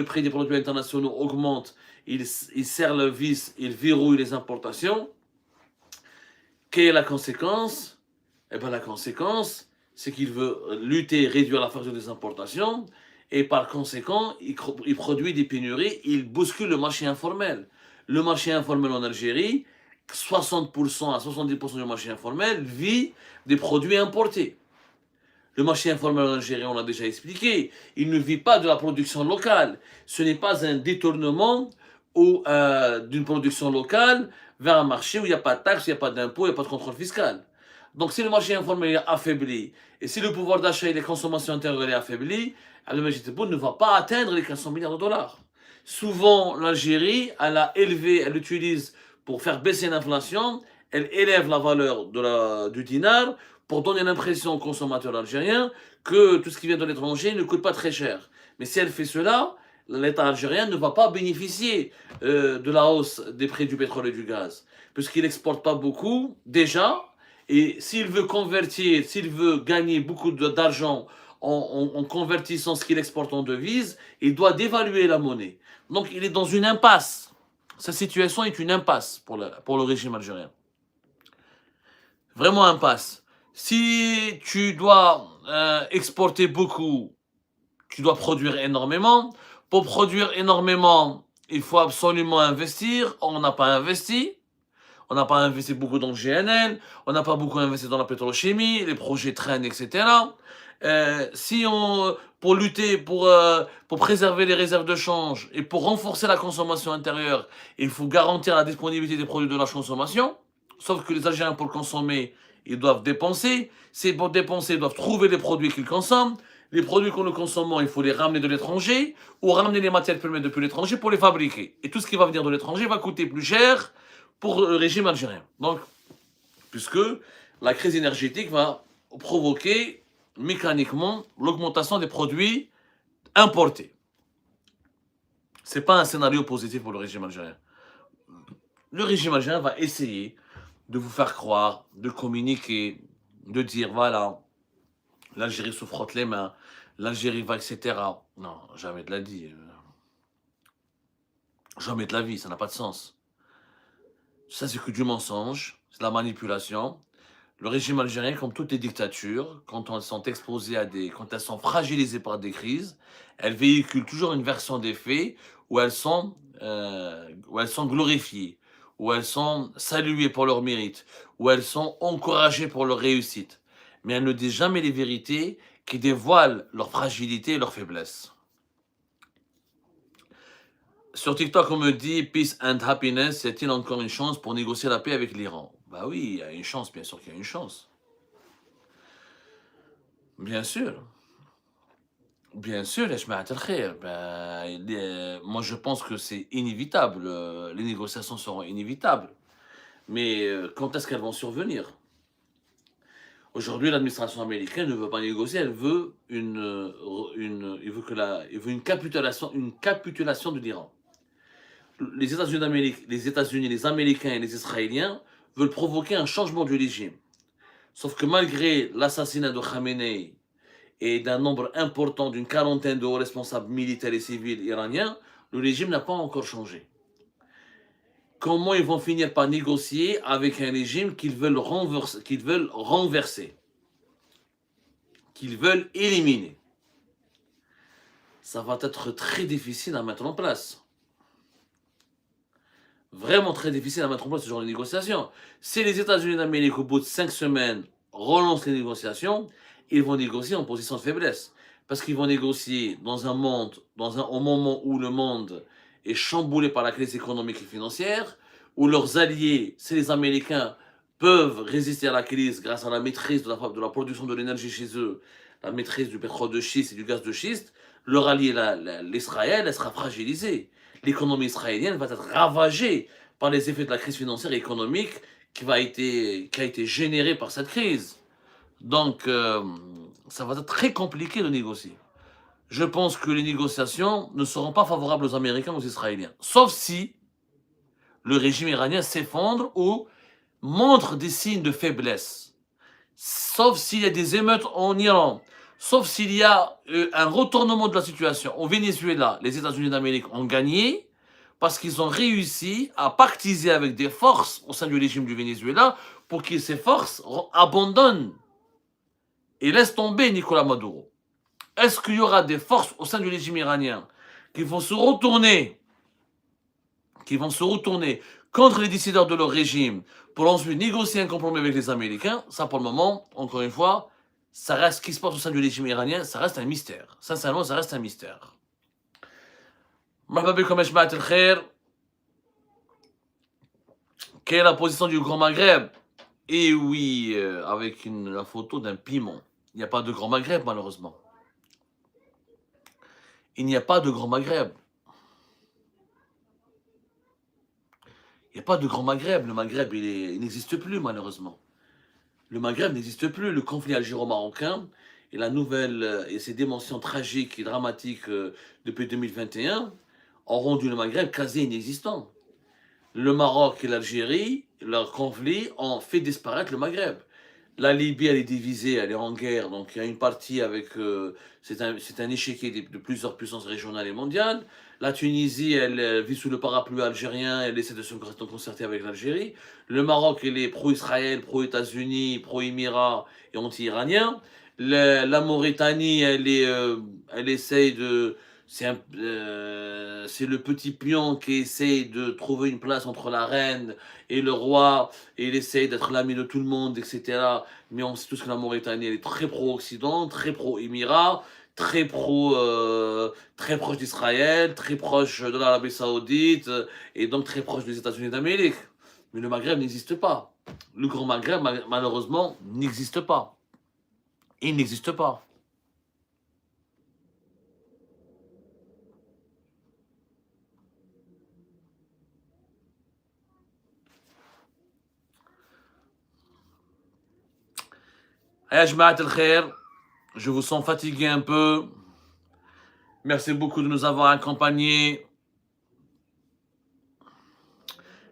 prix des produits internationaux augmente, il serre le vis, il verrouille les importations. Quelle est la conséquence? Eh bien, la conséquence, c'est qu'il veut lutter, réduire la facture des importations, et par conséquent, il produit des pénuries, il bouscule le marché informel. Le marché informel en Algérie, 60% à 70% du marché informel vit des produits importés. Le marché informel en Algérie, on l'a déjà expliqué, il ne vit pas de la production locale. Ce n'est pas un détournement d'une production locale vers un marché où il n'y a pas de taxes, il n'y a pas d'impôts, il n'y a pas de contrôle fiscal. Donc si le marché informel est affaibli, et si le pouvoir d'achat et les consommations intérieures est affaibli, Abdelmajid Tebboune ne va pas atteindre les 400 milliards de dollars. Souvent, l'Algérie, elle utilise pour faire baisser l'inflation, elle élève la valeur du dinar pour donner l'impression aux consommateurs algériens que tout ce qui vient de l'étranger ne coûte pas très cher. Mais si elle fait cela, l'État algérien ne va pas bénéficier de la hausse des prix du pétrole et du gaz, puisqu'il n'exporte pas beaucoup déjà, et s'il veut gagner beaucoup d'argent en convertissant ce qu'il exporte en devises, il doit dévaluer la monnaie. Donc il est dans une impasse. Sa situation est une impasse pour le régime algérien. Vraiment impasse. Si tu dois exporter beaucoup, tu dois produire énormément. Pour produire énormément, il faut absolument investir. On n'a pas investi. On n'a pas investi beaucoup dans le GNL, on n'a pas beaucoup investi dans la pétrochimie, les projets traînent, etc. Pour lutter, pour préserver les réserves de change et pour renforcer la consommation intérieure, il faut garantir la disponibilité des produits de la consommation. Sauf que les Algériens, pour le consommer, ils doivent dépenser. Pour dépenser, ils doivent trouver les produits qu'ils consomment. Les produits que nous consommons, il faut les ramener de l'étranger ou ramener les matières premières depuis l'étranger pour les fabriquer. Et tout ce qui va venir de l'étranger va coûter plus cher pour le régime algérien. Donc, puisque la crise énergétique va provoquer mécaniquement l'augmentation des produits importés. Ce n'est pas un scénario positif pour le régime algérien. Le régime algérien va essayer de vous faire croire, de communiquer, de dire voilà, l'Algérie se frotte les mains, l'Algérie va, etc. Non, jamais de la vie. Jamais de la vie, ça n'a pas de sens. Ça, c'est que du mensonge, c'est de la manipulation. Le régime algérien, comme toutes les dictatures, quand elles sont exposées quand elles sont fragilisées par des crises, elles véhiculent toujours une version des faits où elles sont glorifiées, où elles sont saluées pour leur mérite, où elles sont encouragées pour leur réussite. Mais elles ne disent jamais les vérités qui dévoilent leur fragilité et leur faiblesse. Sur TikTok, on me dit Peace and Happiness, y a-t-il encore une chance pour négocier la paix avec l'Iran? Bah oui, il y a une chance, bien sûr qu'il y a une chance. Bien sûr. Bien sûr, moi je pense que c'est inévitable, les négociations seront inévitables. Mais quand est-ce qu'elles vont survenir? Aujourd'hui, l'administration américaine ne veut pas négocier, elle veut une capitulation de l'Iran. Les États-Unis d'Amérique, les Américains et les Israéliens veulent provoquer un changement du régime. Sauf que malgré l'assassinat de Khamenei et d'un nombre important, d'une quarantaine de hauts responsables militaires et civils iraniens, le régime n'a pas encore changé. Comment ils vont finir par négocier avec un régime qu'ils veulent renverser, qu'ils veulent éliminer? Ça va être très difficile à mettre en place. Vraiment très difficile à mettre en place ce genre de négociation. Si les États-Unis d'Amérique, au bout de 5 semaines, relancent les négociations, ils vont négocier en position de faiblesse. Parce qu'ils vont négocier au moment où le monde est chamboulé par la crise économique et financière, où leurs alliés, c'est les Américains, peuvent résister à la crise grâce à la maîtrise de la production de l'énergie chez eux, la maîtrise du pétrole de schiste et du gaz de schiste. Leur allié, l'Israël, elle sera fragilisée. L'économie israélienne va être ravagée par les effets de la crise financière et économique qui a été générée par cette crise. Donc, ça va être très compliqué de négocier. Je pense que les négociations ne seront pas favorables aux Américains ou aux Israéliens. Sauf si le régime iranien s'effondre ou montre des signes de faiblesse. Sauf s'il y a des émeutes en Iran. Sauf s'il y a un retournement de la situation. Au Venezuela, les États-Unis d'Amérique ont gagné parce qu'ils ont réussi à pactiser avec des forces au sein du régime du Venezuela pour que ces forces abandonnent et laissent tomber Nicolas Maduro. Est-ce qu'il y aura des forces au sein du régime iranien qui vont se retourner contre les décideurs de leur régime pour ensuite négocier un compromis avec les Américains? Ça, pour le moment, encore une fois, ça reste ce qui se passe au sein du régime iranien, ça reste un mystère. Sincèrement, ça reste un mystère. Quelle est la position du Grand Maghreb? Et oui, avec la photo d'un piment. Il n'y a pas de Grand Maghreb, malheureusement. Il n'y a pas de Grand Maghreb. Il n'y a pas de Grand Maghreb. Le Maghreb, il n'existe plus, malheureusement. Le Maghreb n'existe plus. Le conflit algéro-marocain et ses dimensions tragiques et dramatiques depuis 2021 ont rendu le Maghreb quasi inexistant. Le Maroc et l'Algérie, leur conflit, ont fait disparaître le Maghreb. La Libye, elle est divisée, elle est en guerre, donc il y a une partie avec... c'est un échiquier de plusieurs puissances régionales et mondiales. La Tunisie, elle vit sous le parapluie algérien, elle essaie de se concerter avec l'Algérie. Le Maroc, il est pro-Israël, pro-États-Unis, pro-Émirats et anti-iranien. La Mauritanie, elle essaye de... C'est le petit pion qui essaye de trouver une place entre la reine et le roi, et il essaye d'être l'ami de tout le monde, etc. Mais on sait tous que la Mauritanie, elle est très pro-Occident, très pro-Émirat, très proche d'Israël, très proche de l'Arabie Saoudite, et donc très proche des États-Unis d'Amérique. Mais le Maghreb n'existe pas. Le Grand Maghreb, malheureusement, n'existe pas. Il n'existe pas. Je vous sens fatigué un peu. Merci beaucoup de nous avoir accompagnés.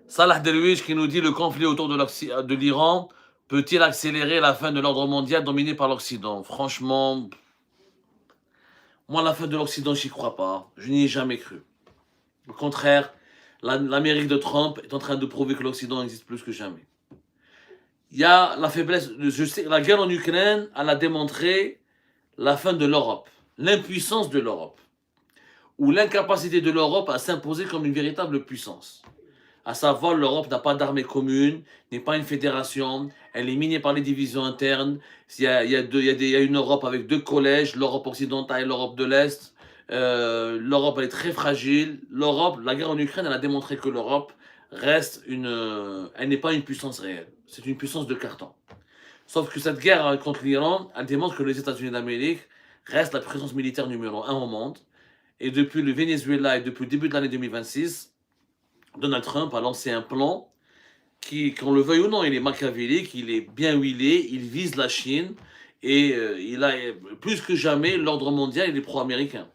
Salah Derwish qui nous dit: le conflit autour de l'Iran peut-il accélérer la fin de l'ordre mondial dominé par l'Occident? Franchement, moi, la fin de l'Occident, j'y crois pas. Je n'y ai jamais cru. Au contraire, l'Amérique de Trump est en train de prouver que l'Occident existe plus que jamais. Il y a la faiblesse, la guerre en Ukraine, elle a démontré la fin de l'Europe, l'impuissance de l'Europe, ou l'incapacité de l'Europe à s'imposer comme une véritable puissance. À savoir, l'Europe n'a pas d'armée commune, n'est pas une fédération, elle est minée par les divisions internes. Il y a une Europe avec deux collèges, l'Europe occidentale et l'Europe de l'Est. L'Europe, elle est très fragile. La guerre en Ukraine, elle a démontré que l'Europe elle n'est pas une puissance réelle. C'est une puissance de carton. Sauf que cette guerre contre l'Iran, elle démontre que les États-Unis d'Amérique restent la puissance militaire numéro 1 au monde. Et depuis le Venezuela et depuis le début de l'année 2026, Donald Trump a lancé un plan qu'on le veuille ou non, il est machiavélique, il est bien huilé, il vise la Chine et il a plus que jamais l'ordre mondial, il est pro-américain.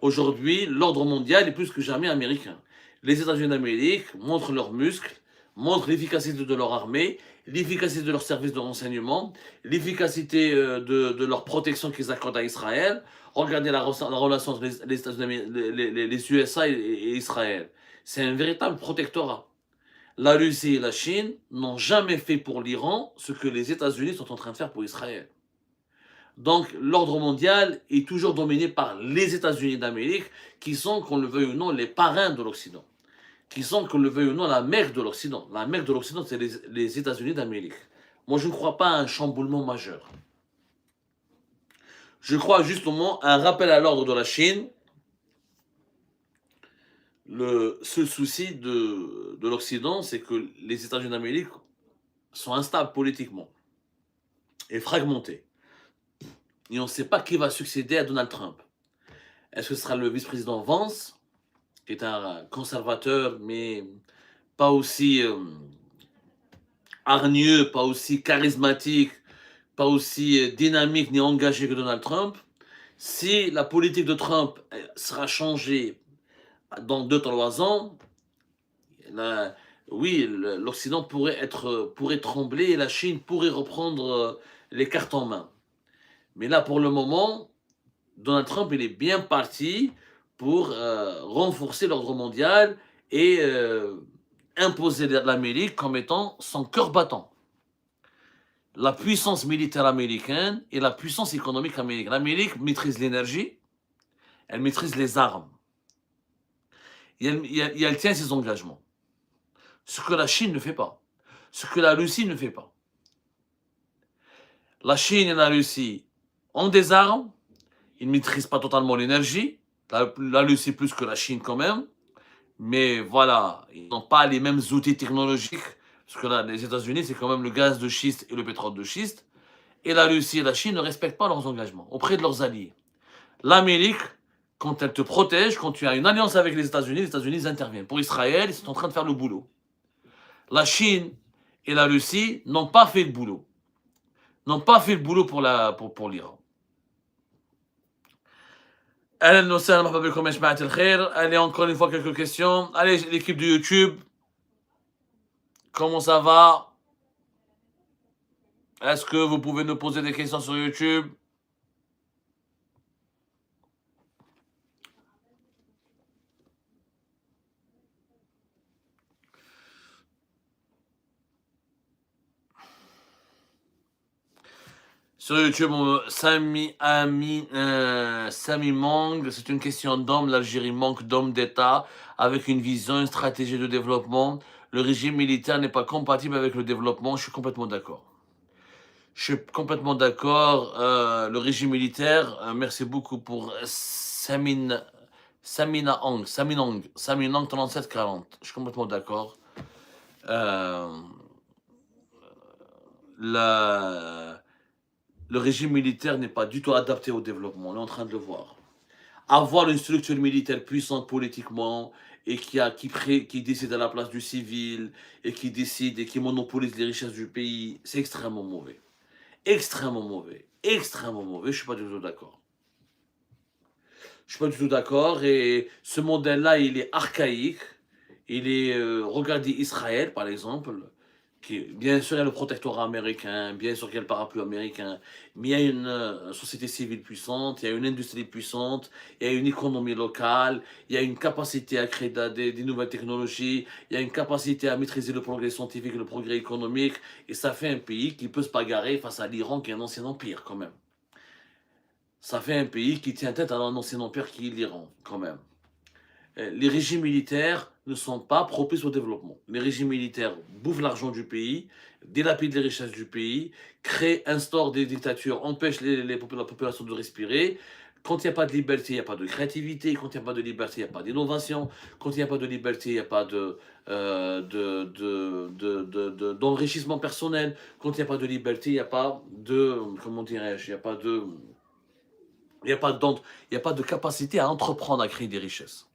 Aujourd'hui, l'ordre mondial est plus que jamais américain. Les États-Unis d'Amérique montrent leurs muscles, montrent l'efficacité de leur armée, l'efficacité de leurs services de renseignement, l'efficacité de leur protection qu'ils accordent à Israël. Regardez la relation entre les États-Unis, les USA et Israël. C'est un véritable protectorat. La Russie et la Chine n'ont jamais fait pour l'Iran ce que les États-Unis sont en train de faire pour Israël. Donc l'ordre mondial est toujours dominé par les États-Unis d'Amérique, qui sont, qu'on le veuille ou non, les parrains de l'Occident. Qui sont, qu'on le veuille ou non, la mère de l'Occident. La mère de l'Occident, c'est les États-Unis d'Amérique. Moi, je ne crois pas à un chamboulement majeur. Je crois justement à un rappel à l'ordre de la Chine. Le seul souci de l'Occident, c'est que les États-Unis d'Amérique sont instables politiquement et fragmentés. Et on ne sait pas qui va succéder à Donald Trump. Est-ce que ce sera le vice-président Vance, qui est un conservateur, mais pas aussi hargneux, pas aussi charismatique, pas aussi dynamique ni engagé que Donald Trump? Si la politique de Trump sera changée dans 2-3 ans, là, oui, l'Occident pourrait trembler et la Chine pourrait reprendre les cartes en main. Mais là, pour le moment, Donald Trump, il est bien parti pour renforcer l'ordre mondial et imposer l'Amérique comme étant son cœur battant. La puissance militaire américaine et la puissance économique américaine. L'Amérique maîtrise l'énergie, elle maîtrise les armes. Et elle tient ses engagements. Ce que la Chine ne fait pas. Ce que la Russie ne fait pas. La Chine et la Russie ont des armes, ils ne maîtrisent pas totalement l'énergie. La Russie plus que la Chine quand même. Mais voilà, ils n'ont pas les mêmes outils technologiques. Parce que là, les États-Unis, c'est quand même le gaz de schiste et le pétrole de schiste. Et la Russie et la Chine ne respectent pas leurs engagements auprès de leurs alliés. L'Amérique, quand elle te protège, quand tu as une alliance avec les États-Unis interviennent. Pour Israël, ils sont en train de faire le boulot. La Chine et la Russie n'ont pas fait le boulot. N'ont pas fait le boulot pour l'Iran. Allez, encore une fois quelques questions. Allez, l'équipe de YouTube. Comment ça va? Est-ce que vous pouvez nous poser des questions sur YouTube? Sur YouTube, Sami Mang, c'est une question d'hommes. L'Algérie manque d'hommes d'État avec une vision, une stratégie de développement. Le régime militaire n'est pas compatible avec le développement. Je suis complètement d'accord. Je suis complètement d'accord. Le régime militaire, merci beaucoup pour Saminang 3740. Je suis complètement d'accord. Le régime militaire n'est pas du tout adapté au développement. On est en train de le voir. Avoir une structure militaire puissante politiquement et qui décide à la place du civil et qui décide et qui monopolise les richesses du pays, c'est extrêmement mauvais. Extrêmement mauvais. Extrêmement mauvais. Je suis pas du tout d'accord. Je suis pas du tout d'accord. Et ce modèle-là, il est archaïque. Il est, regardez Israël, par exemple. Bien sûr, il y a le protectorat américain, bien sûr qu'il y a le parapluie américain, mais il y a une société civile puissante, il y a une industrie puissante, il y a une économie locale, il y a une capacité à créer des nouvelles technologies, il y a une capacité à maîtriser le progrès scientifique et le progrès économique, et ça fait un pays qui peut se bagarrer face à l'Iran, qui est un ancien empire, quand même. Ça fait un pays qui tient tête à un ancien empire qui est l'Iran, quand même. Les régimes militaires ne sont pas propices au développement. Les régimes militaires bouffent l'argent du pays, dilapident les richesses du pays, instaurent des dictatures, empêchent la population de respirer. Quand il n'y a pas de liberté, il n'y a pas de créativité. Quand il n'y a pas de liberté, il n'y a pas d'innovation. Quand il n'y a pas de liberté, il n'y a pas d'enrichissement personnel. Quand il n'y a pas de liberté, il n'y a pas de, comment dirais-je, il n'y a pas de, il n'y a pas de capacité à entreprendre, à créer des richesses.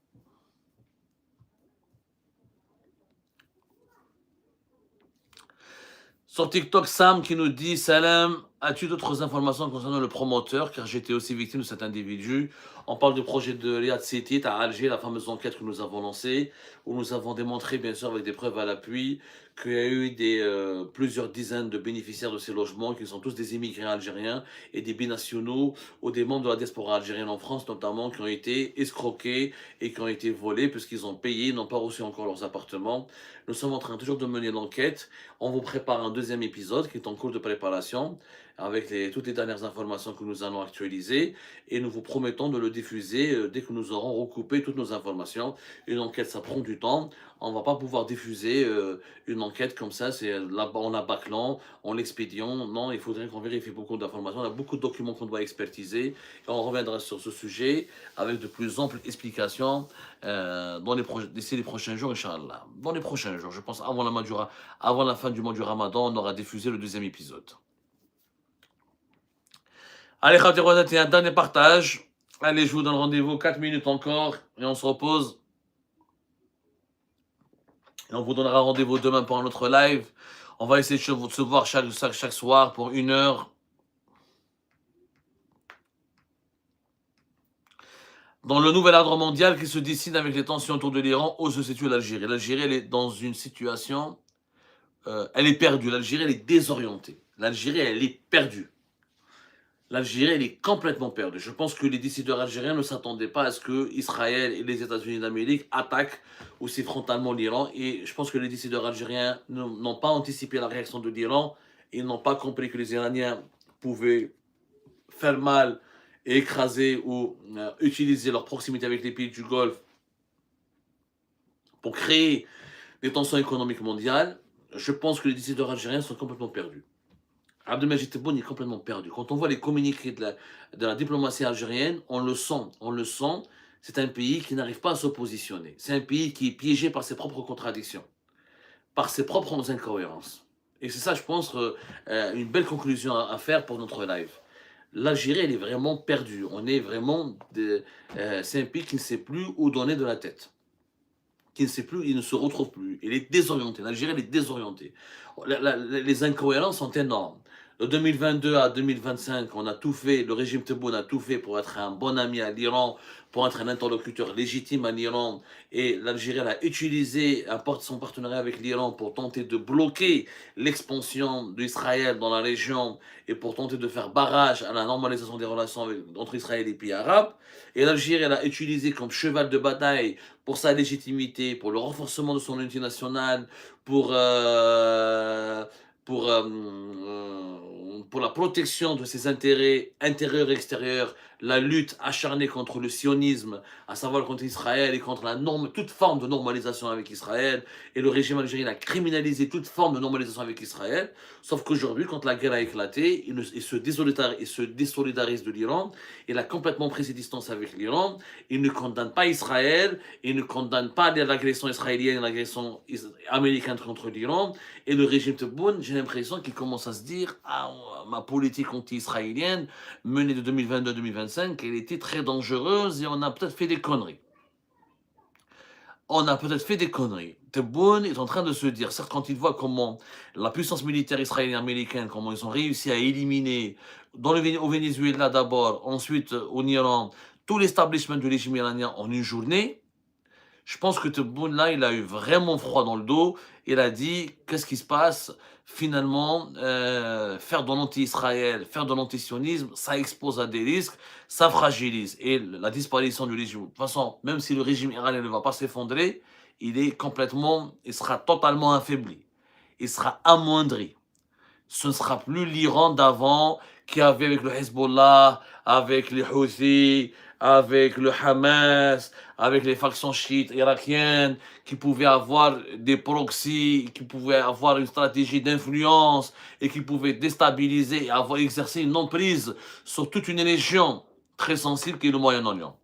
Sur TikTok, Sam qui nous dit: Salam, as-tu d'autres informations concernant le promoteur? Car j'étais aussi victime de cet individu. On parle du projet de Riyad City à Alger, la fameuse enquête que nous avons lancée, où nous avons démontré, bien sûr, avec des preuves à l'appui, qu'il y a eu plusieurs dizaines de bénéficiaires de ces logements, qui sont tous des immigrés algériens et des binationaux, ou des membres de la diaspora algérienne en France, notamment, qui ont été escroqués et qui ont été volés, puisqu'ils ont payé, ils n'ont pas reçu encore leurs appartements. Nous sommes en train toujours de mener l'enquête. On vous prépare un deuxième épisode qui est en cours de préparation avec toutes les dernières informations que nous allons actualiser et nous vous promettons de le diffuser dès que nous aurons recoupé toutes nos informations. Une enquête, ça prend du temps. On ne va pas pouvoir diffuser une enquête comme ça, c'est là on la bâclant, on l'expédiant. Non, il faudrait qu'on vérifie beaucoup d'informations. On a beaucoup de documents qu'on doit expertiser et on reviendra sur ce sujet avec de plus amples explications d'ici les prochains jours, Inch'Allah. Dans les prochains jours, je pense avant la fin du mois du Ramadan, on aura diffusé le deuxième épisode. Allez, Khatir, un dernier partage. Allez, je vous donne rendez-vous 4 minutes encore et on se repose. Et on vous donnera rendez-vous demain pour un autre live. On va essayer de se voir chaque soir pour 1 heure. Dans le nouvel ordre mondial qui se dessine avec les tensions autour de l'Iran, où se situe l'Algérie? L'Algérie, elle est dans une situation... elle est perdue. L'Algérie, elle est désorientée. L'Algérie, elle est perdue. L'Algérie, elle est complètement perdue. Je pense que les décideurs algériens ne s'attendaient pas à ce que Israël et les États-Unis d'Amérique attaquent aussi frontalement l'Iran. Et je pense que les décideurs algériens n'ont pas anticipé la réaction de l'Iran. Ils n'ont pas compris que les Iraniens pouvaient faire mal et écraser ou utiliser leur proximité avec les pays du Golfe pour créer des tensions économiques mondiales. Je pense que les décideurs algériens sont complètement perdus. Abdelmajid Tebboune est complètement perdu. Quand on voit les communiqués de la diplomatie algérienne, on le sent. C'est un pays qui n'arrive pas à se positionner. C'est un pays qui est piégé par ses propres contradictions, par ses propres incohérences. Et c'est ça, je pense, une belle conclusion à faire pour notre live. L'Algérie, elle est vraiment perdue. C'est un pays qui ne sait plus où donner de la tête. Qui ne sait plus, il ne se retrouve plus. Il est désorienté. L'Algérie, elle est désorientée. Les incohérences sont énormes. De 2022 à 2025, on a tout fait, le régime Tebboune a tout fait pour être un bon ami à l'Iran, pour être un interlocuteur légitime à l'Iran. Et l'Algérie a utilisé son partenariat avec l'Iran pour tenter de bloquer l'expansion d'Israël dans la région et pour tenter de faire barrage à la normalisation des relations entre Israël et les pays arabes. Et l'Algérie a utilisé comme cheval de bataille pour sa légitimité, pour le renforcement de son unité nationale, pour la protection de ses intérêts intérieurs et extérieurs, la lutte acharnée contre le sionisme, à savoir contre Israël et contre toute forme de normalisation avec Israël. Et le régime algérien a criminalisé toute forme de normalisation avec Israël. Sauf qu'aujourd'hui, quand la guerre a éclaté, il se désolidarise de l'Iran. Il a complètement pris ses distances avec l'Iran. Il ne condamne pas Israël. Il ne condamne pas l'agression israélienne et l'agression américaine contre l'Iran. Et le régime Tebboune, j'ai l'impression qu'il commence à se dire ma politique anti-israélienne menée de 2022 à 2025, elle était très dangereuse et on a peut-être fait des conneries. Tebboune est en train de se dire, certes, quand il voit comment la puissance militaire israélienne et américaine, comment ils ont réussi à éliminer au Venezuela d'abord, ensuite au Iran, tout l'establishment du régime iranien en une journée, je pense que Tebboune, là, il a eu vraiment froid dans le dos. Il a dit, qu'est-ce qui se passe? Finalement, faire de l'anti-Israël, faire de l'antisionisme, ça expose à des risques, ça fragilise. Et la disparition du régime, de toute façon, même si le régime iranien ne va pas s'effondrer, il sera totalement affaibli. Il sera amoindri. Ce ne sera plus l'Iran d'avant qui avait avec le Hezbollah, avec les Houthis, avec le Hamas, avec les factions chiites irakiennes, qui pouvaient avoir des proxys, qui pouvaient avoir une stratégie d'influence et qui pouvaient déstabiliser et exercer une emprise sur toute une région très sensible qui est le Moyen-Orient.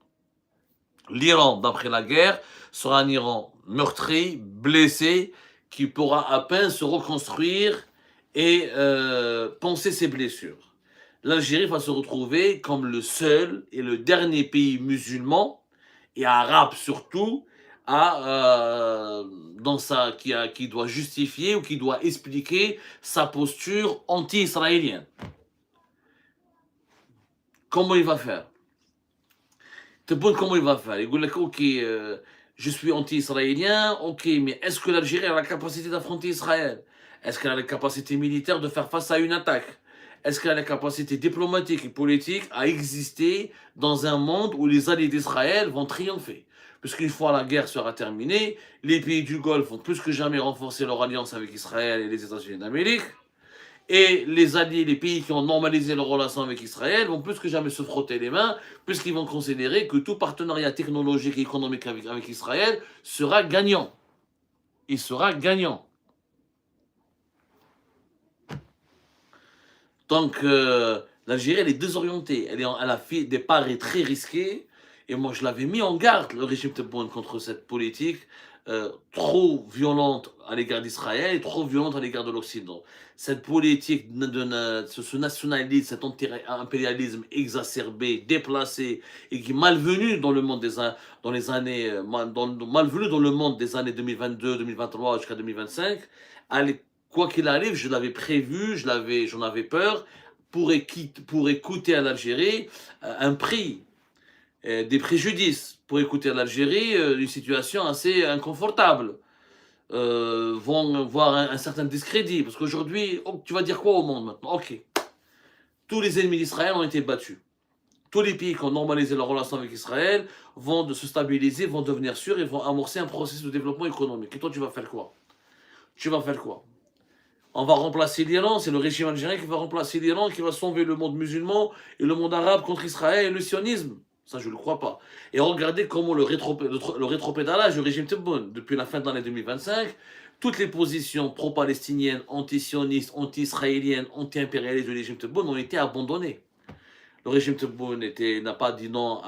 L'Iran, d'après la guerre, sera un Iran meurtri, blessé, qui pourra à peine se reconstruire et penser ses blessures. L'Algérie va se retrouver comme le seul et le dernier pays musulman, et arabe surtout, qui doit justifier ou qui doit expliquer sa posture anti-israélienne. Comment il va faire? Comment il va faire? Il dit, ok, je suis anti-israélien, ok, mais est-ce que l'Algérie a la capacité d'affronter Israël? Est-ce qu'elle a la capacité militaire de faire face à une attaque? Est-ce qu'elle a la capacité diplomatique et politique à exister dans un monde où les alliés d'Israël vont triompher? Puisqu'une fois la guerre sera terminée, les pays du Golfe vont plus que jamais renforcer leur alliance avec Israël et les États-Unis d'Amérique. Et les alliés, les pays qui ont normalisé leurs relations avec Israël vont plus que jamais se frotter les mains, puisqu'ils vont considérer que tout partenariat technologique et économique avec Israël sera gagnant. Il sera gagnant. Donc, l'Algérie, elle est désorientée. Elle a fait des paris très risqués. Et moi, je l'avais mis en garde, le régime Tebboune, contre cette politique trop violente à l'égard d'Israël et trop violente à l'égard de l'Occident. Cette politique, ce nationalisme, cet impérialisme exacerbé, déplacé et qui est malvenu dans le monde dans les années, malvenu dans le monde des années 2022, 2023 jusqu'à 2025, quoi qu'il arrive, je l'avais prévu, j'en avais peur, pourrait coûter à l'Algérie un prix, des préjudices, pourrait coûter à l'Algérie une situation assez inconfortable, vont voir un certain discrédit. Parce qu'aujourd'hui, tu vas dire quoi au monde maintenant? Ok, tous les ennemis d'Israël ont été battus. Tous les pays qui ont normalisé leurs relations avec Israël vont se stabiliser, vont devenir sûrs et vont amorcer un processus de développement économique. Et toi, tu vas faire quoi? Tu vas faire quoi? On va remplacer l'Iran, c'est le régime algérien qui va remplacer l'Iran, qui va sauver le monde musulman et le monde arabe contre Israël et le sionisme. Ça, je ne le crois pas. Et regardez comment le rétropédalage du régime Tebboune, depuis la fin de l'année 2025, toutes les positions pro-palestiniennes, anti-sionistes, anti-israéliennes, anti-impérialistes du régime Tebboune ont été abandonnées. Le régime Tebboune n'a pas dit non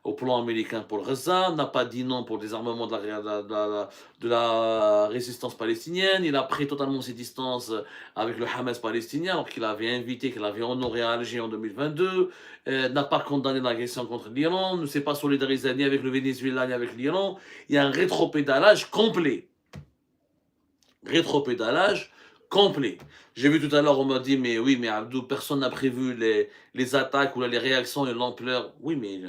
au plan américain pour le Gaza, n'a pas dit non pour le désarmement de la résistance palestinienne. Il a pris totalement ses distances avec le Hamas palestinien, alors qu'il avait invité, qu'il avait honoré à Alger en 2022, n'a pas condamné l'agression contre l'Iran, ne s'est pas solidarisé ni avec le Venezuela ni avec l'Iran. Il y a un rétropédalage complet. Rétropédalage complet. J'ai vu tout à l'heure, on m'a dit, mais oui, mais Abdou, personne n'a prévu les attaques ou les réactions et l'ampleur. Oui, mais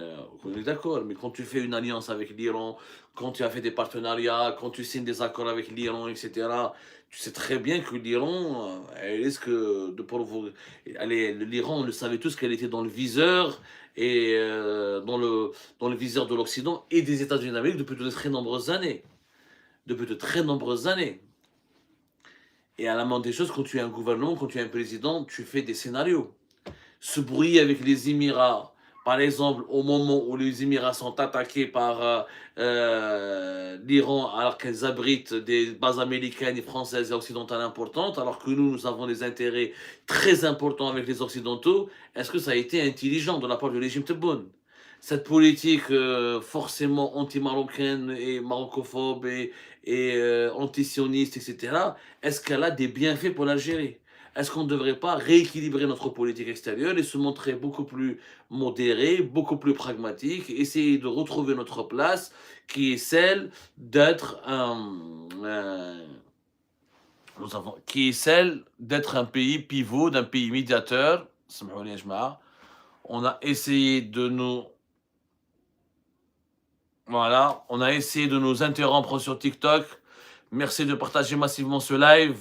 on est d'accord, mais quand tu fais une alliance avec l'Iran, quand tu as fait des partenariats, quand tu signes des accords avec l'Iran, etc., tu sais très bien que l'Iran, elle risque de provoquer. L'Iran, on le savait tous qu'elle était dans le viseur et dans le viseur de l'Occident et des États-Unis d'Amérique depuis de très nombreuses années. Depuis de très nombreuses années. Et à la moindre des choses, quand tu es un gouvernement, quand tu es un président, tu fais des scénarios. Se brouiller avec les Émirats, par exemple, au moment où les Émirats sont attaqués par l'Iran, alors qu'elles abritent des bases américaines et françaises et occidentales importantes, alors que nous avons des intérêts très importants avec les Occidentaux, est-ce que ça a été intelligent de la part du régime Tebboune? Cette politique forcément anti-marocaine et maroccophobe et anti-sioniste, etc., est-ce qu'elle a des bienfaits pour l'Algérie? Est-ce qu'on ne devrait pas rééquilibrer notre politique extérieure et se montrer beaucoup plus modéré, beaucoup plus pragmatique, essayer de retrouver notre place qui est celle d'être un pays pivot, d'un pays médiateur. On a essayé de nous on a essayé de nous interrompre sur TikTok. Merci de partager massivement ce live.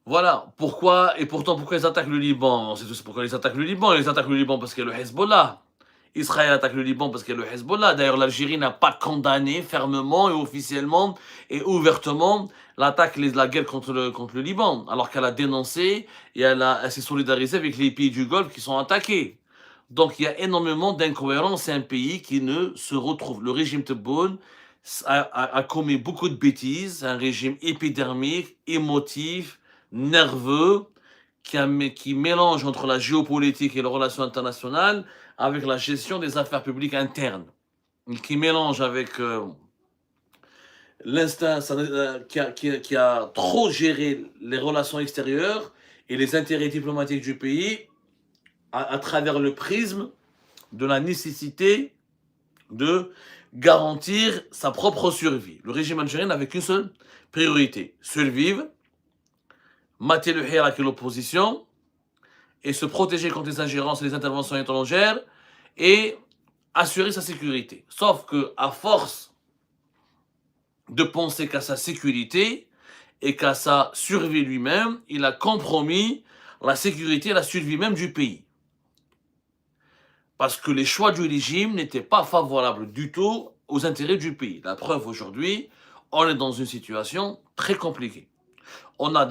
Voilà, pourquoi, et pourtant pourquoi ils attaquent le Liban? On sait tous pourquoi ils attaquent le Liban. Ils attaquent le Liban parce qu'il y a le Hezbollah. Israël attaque le Liban parce qu'il y a le Hezbollah. D'ailleurs, l'Algérie n'a pas condamné fermement et officiellement et ouvertement la guerre contre le Liban, alors qu'elle a dénoncé et elle s'est solidarisée avec les pays du Golfe qui sont attaqués. Donc il y a énormément d'incohérences. C'est un pays qui ne se retrouve. Le régime Tebboune a commis beaucoup de bêtises, un régime épidermique, émotif, nerveux, qui mélange entre la géopolitique et les relations internationales avec la gestion des affaires publiques internes, qui mélange avec l'instinct, qui a trop géré les relations extérieures et les intérêts diplomatiques du pays à travers le prisme de la nécessité de garantir sa propre survie. Le régime algérien n'avait qu'une seule priorité, survivre, mater le Hirak et l'opposition, et se protéger contre les ingérences et les interventions étrangères, et assurer sa sécurité. Sauf que, à force de penser qu'à sa sécurité et qu'à sa survie lui-même, il a compromis la sécurité et la survie même du pays. Parce que les choix du régime n'étaient pas favorables du tout aux intérêts du pays. La preuve aujourd'hui, on est dans une situation très compliquée. On n'a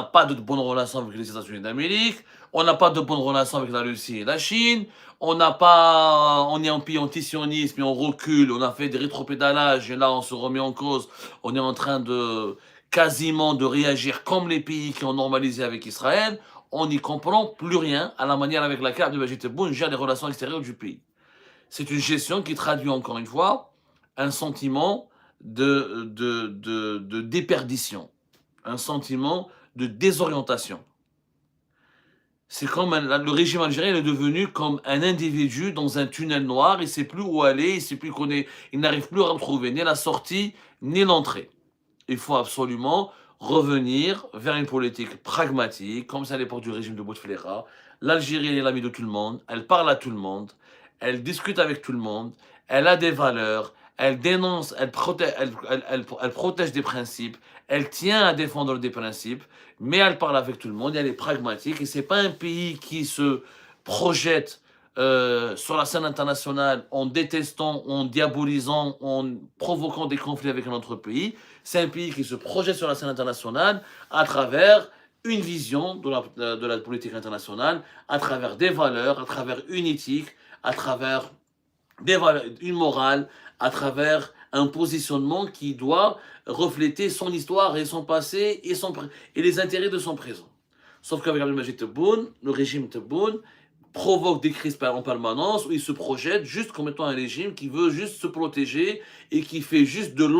pas de bonnes relations avec les États-Unis d'Amérique, on n'a pas de bonnes relations avec la Russie et la Chine, on est un pays anti-sionisme et on recule, on a fait des rétropédalages et là on se remet en cause, on est en train de quasiment de réagir comme les pays qui ont normalisé avec Israël. On n'y comprend plus rien à la manière avec laquelle Abdelmajid Tebboune gère les relations extérieures du pays. C'est une gestion qui traduit encore une fois un sentiment de déperdition, un sentiment de désorientation. C'est comme le régime algérien est devenu comme un individu dans un tunnel noir, il ne sait plus où aller, il n'arrive plus à retrouver ni la sortie ni l'entrée. Il faut absolument revenir vers une politique pragmatique, comme c'est à l'époque du régime de Bouteflika. L'Algérie est l'amie de tout le monde, elle parle à tout le monde, elle discute avec tout le monde, elle a des valeurs, elle dénonce, elle protège des principes, elle tient à défendre des principes, mais elle parle avec tout le monde, elle est pragmatique, et ce n'est pas un pays qui se projette sur la scène internationale en détestant, en diabolisant, en provoquant des conflits avec un autre pays. C'est un pays qui se projette sur la scène internationale à travers une vision de la politique internationale, à travers des valeurs, à travers une éthique, à travers une morale, à travers un positionnement qui doit refléter son histoire et son passé et les intérêts de son présent. Sauf qu'avec Abdelmajid Tebboune, le régime Tebboune provoque des crises en permanence où il se projette juste comme étant un régime qui veut juste se protéger et qui fait juste de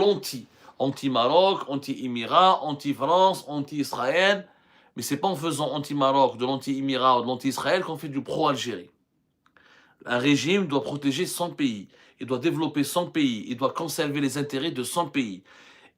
anti-Maroc, anti-Émirats, anti-France, anti-Israël. Mais c'est pas en faisant anti-Maroc, de l'anti-Émirats ou de l'anti-Israël qu'on fait du pro-Algérie. Un régime doit protéger son pays, il doit développer son pays, il doit conserver les intérêts de son pays.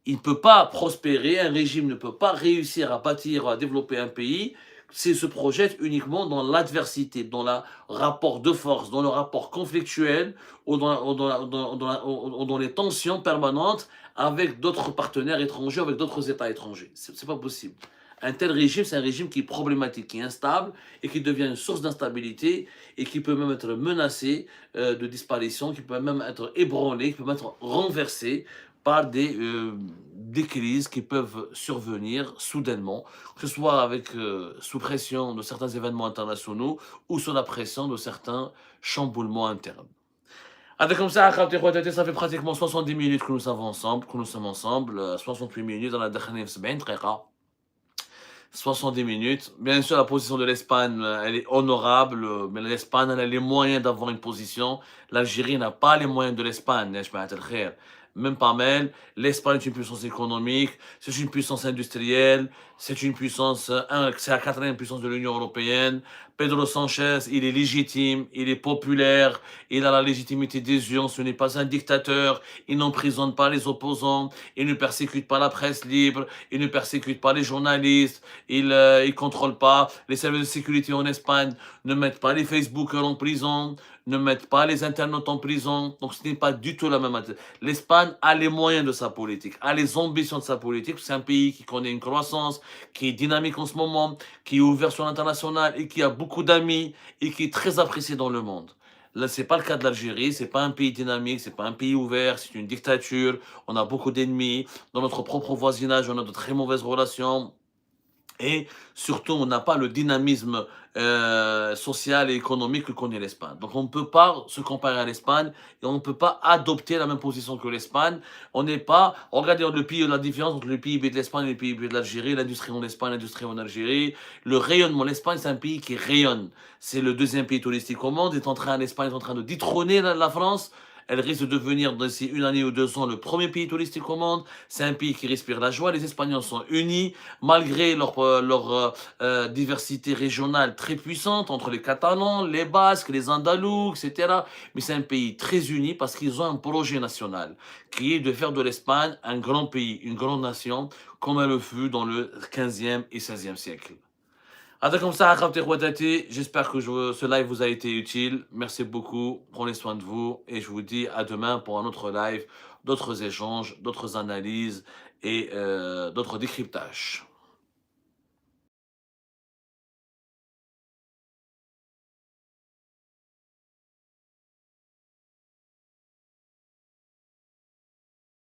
Il ne peut pas prospérer, un régime ne peut pas réussir à bâtir, à développer un pays s'il se projette uniquement dans l'adversité, dans le rapport de force, dans le rapport conflictuel ou dans les tensions permanentes avec d'autres partenaires étrangers, avec d'autres États étrangers. C'est pas possible. Un tel régime, c'est un régime qui est problématique, qui est instable et qui devient une source d'instabilité et qui peut même être menacé de disparition, qui peut même être ébranlé, qui peut même être renversé par des crises qui peuvent survenir soudainement, que ce soit sous pression de certains événements internationaux ou sous la pression de certains chamboulements internes. Comme ça, ça fait pratiquement 70 minutes que nous sommes ensemble, 68 minutes dans la dernière semaine, 70 minutes. Bien sûr, la position de l'Espagne, elle est honorable, mais l'Espagne, elle a les moyens d'avoir une position. L'Algérie n'a pas les moyens de l'Espagne. Même pas mal. L'Espagne est une puissance économique, c'est une puissance industrielle, c'est la quatrième puissance de l'Union européenne. Pedro Sanchez, il est légitime, il est populaire, il a la légitimité des urnes, ce n'est pas un dictateur, il n'emprisonne pas les opposants, il ne persécute pas la presse libre, il ne persécute pas les journalistes, il ne contrôle pas les services de sécurité en Espagne, ne mettent pas les Facebookers en prison, ne mettent pas les internautes en prison, donc ce n'est pas du tout la même chose. L'Espagne a les moyens de sa politique, a les ambitions de sa politique, c'est un pays qui connaît une croissance, qui est dynamique en ce moment, qui est ouvert sur l'international et qui a beaucoup d'amis et qui est très apprécié dans le monde. Là, c'est pas le cas de l'Algérie, c'est pas un pays dynamique, c'est pas un pays ouvert, c'est une dictature, on a beaucoup d'ennemis, dans notre propre voisinage, on a de très mauvaises relations. Et surtout, on n'a pas le dynamisme social et économique que connaît l'Espagne. Donc, on ne peut pas se comparer à l'Espagne et on ne peut pas adopter la même position que l'Espagne. On n'est pas... Regardez la différence entre le PIB de l'Espagne et le PIB de l'Algérie, l'industrie en Espagne, l'industrie en Algérie. Le rayonnement, l'Espagne, c'est un pays qui rayonne. C'est le deuxième pays touristique au monde. L'Espagne est en train de détrôner la France. Elle risque de devenir d'ici 1 année ou 2 ans le premier pays touristique au monde. C'est un pays qui respire la joie. Les Espagnols sont unis malgré leur diversité régionale très puissante entre les Catalans, les Basques, les Andalous, etc. Mais c'est un pays très uni parce qu'ils ont un projet national qui est de faire de l'Espagne un grand pays, une grande nation, comme elle le fut dans le 15e et 16e siècle. comme ça, j'espère que ce live vous a été utile. Merci beaucoup. Prenez soin de vous. Et je vous dis à demain pour un autre live, d'autres échanges, d'autres analyses et d'autres décryptages.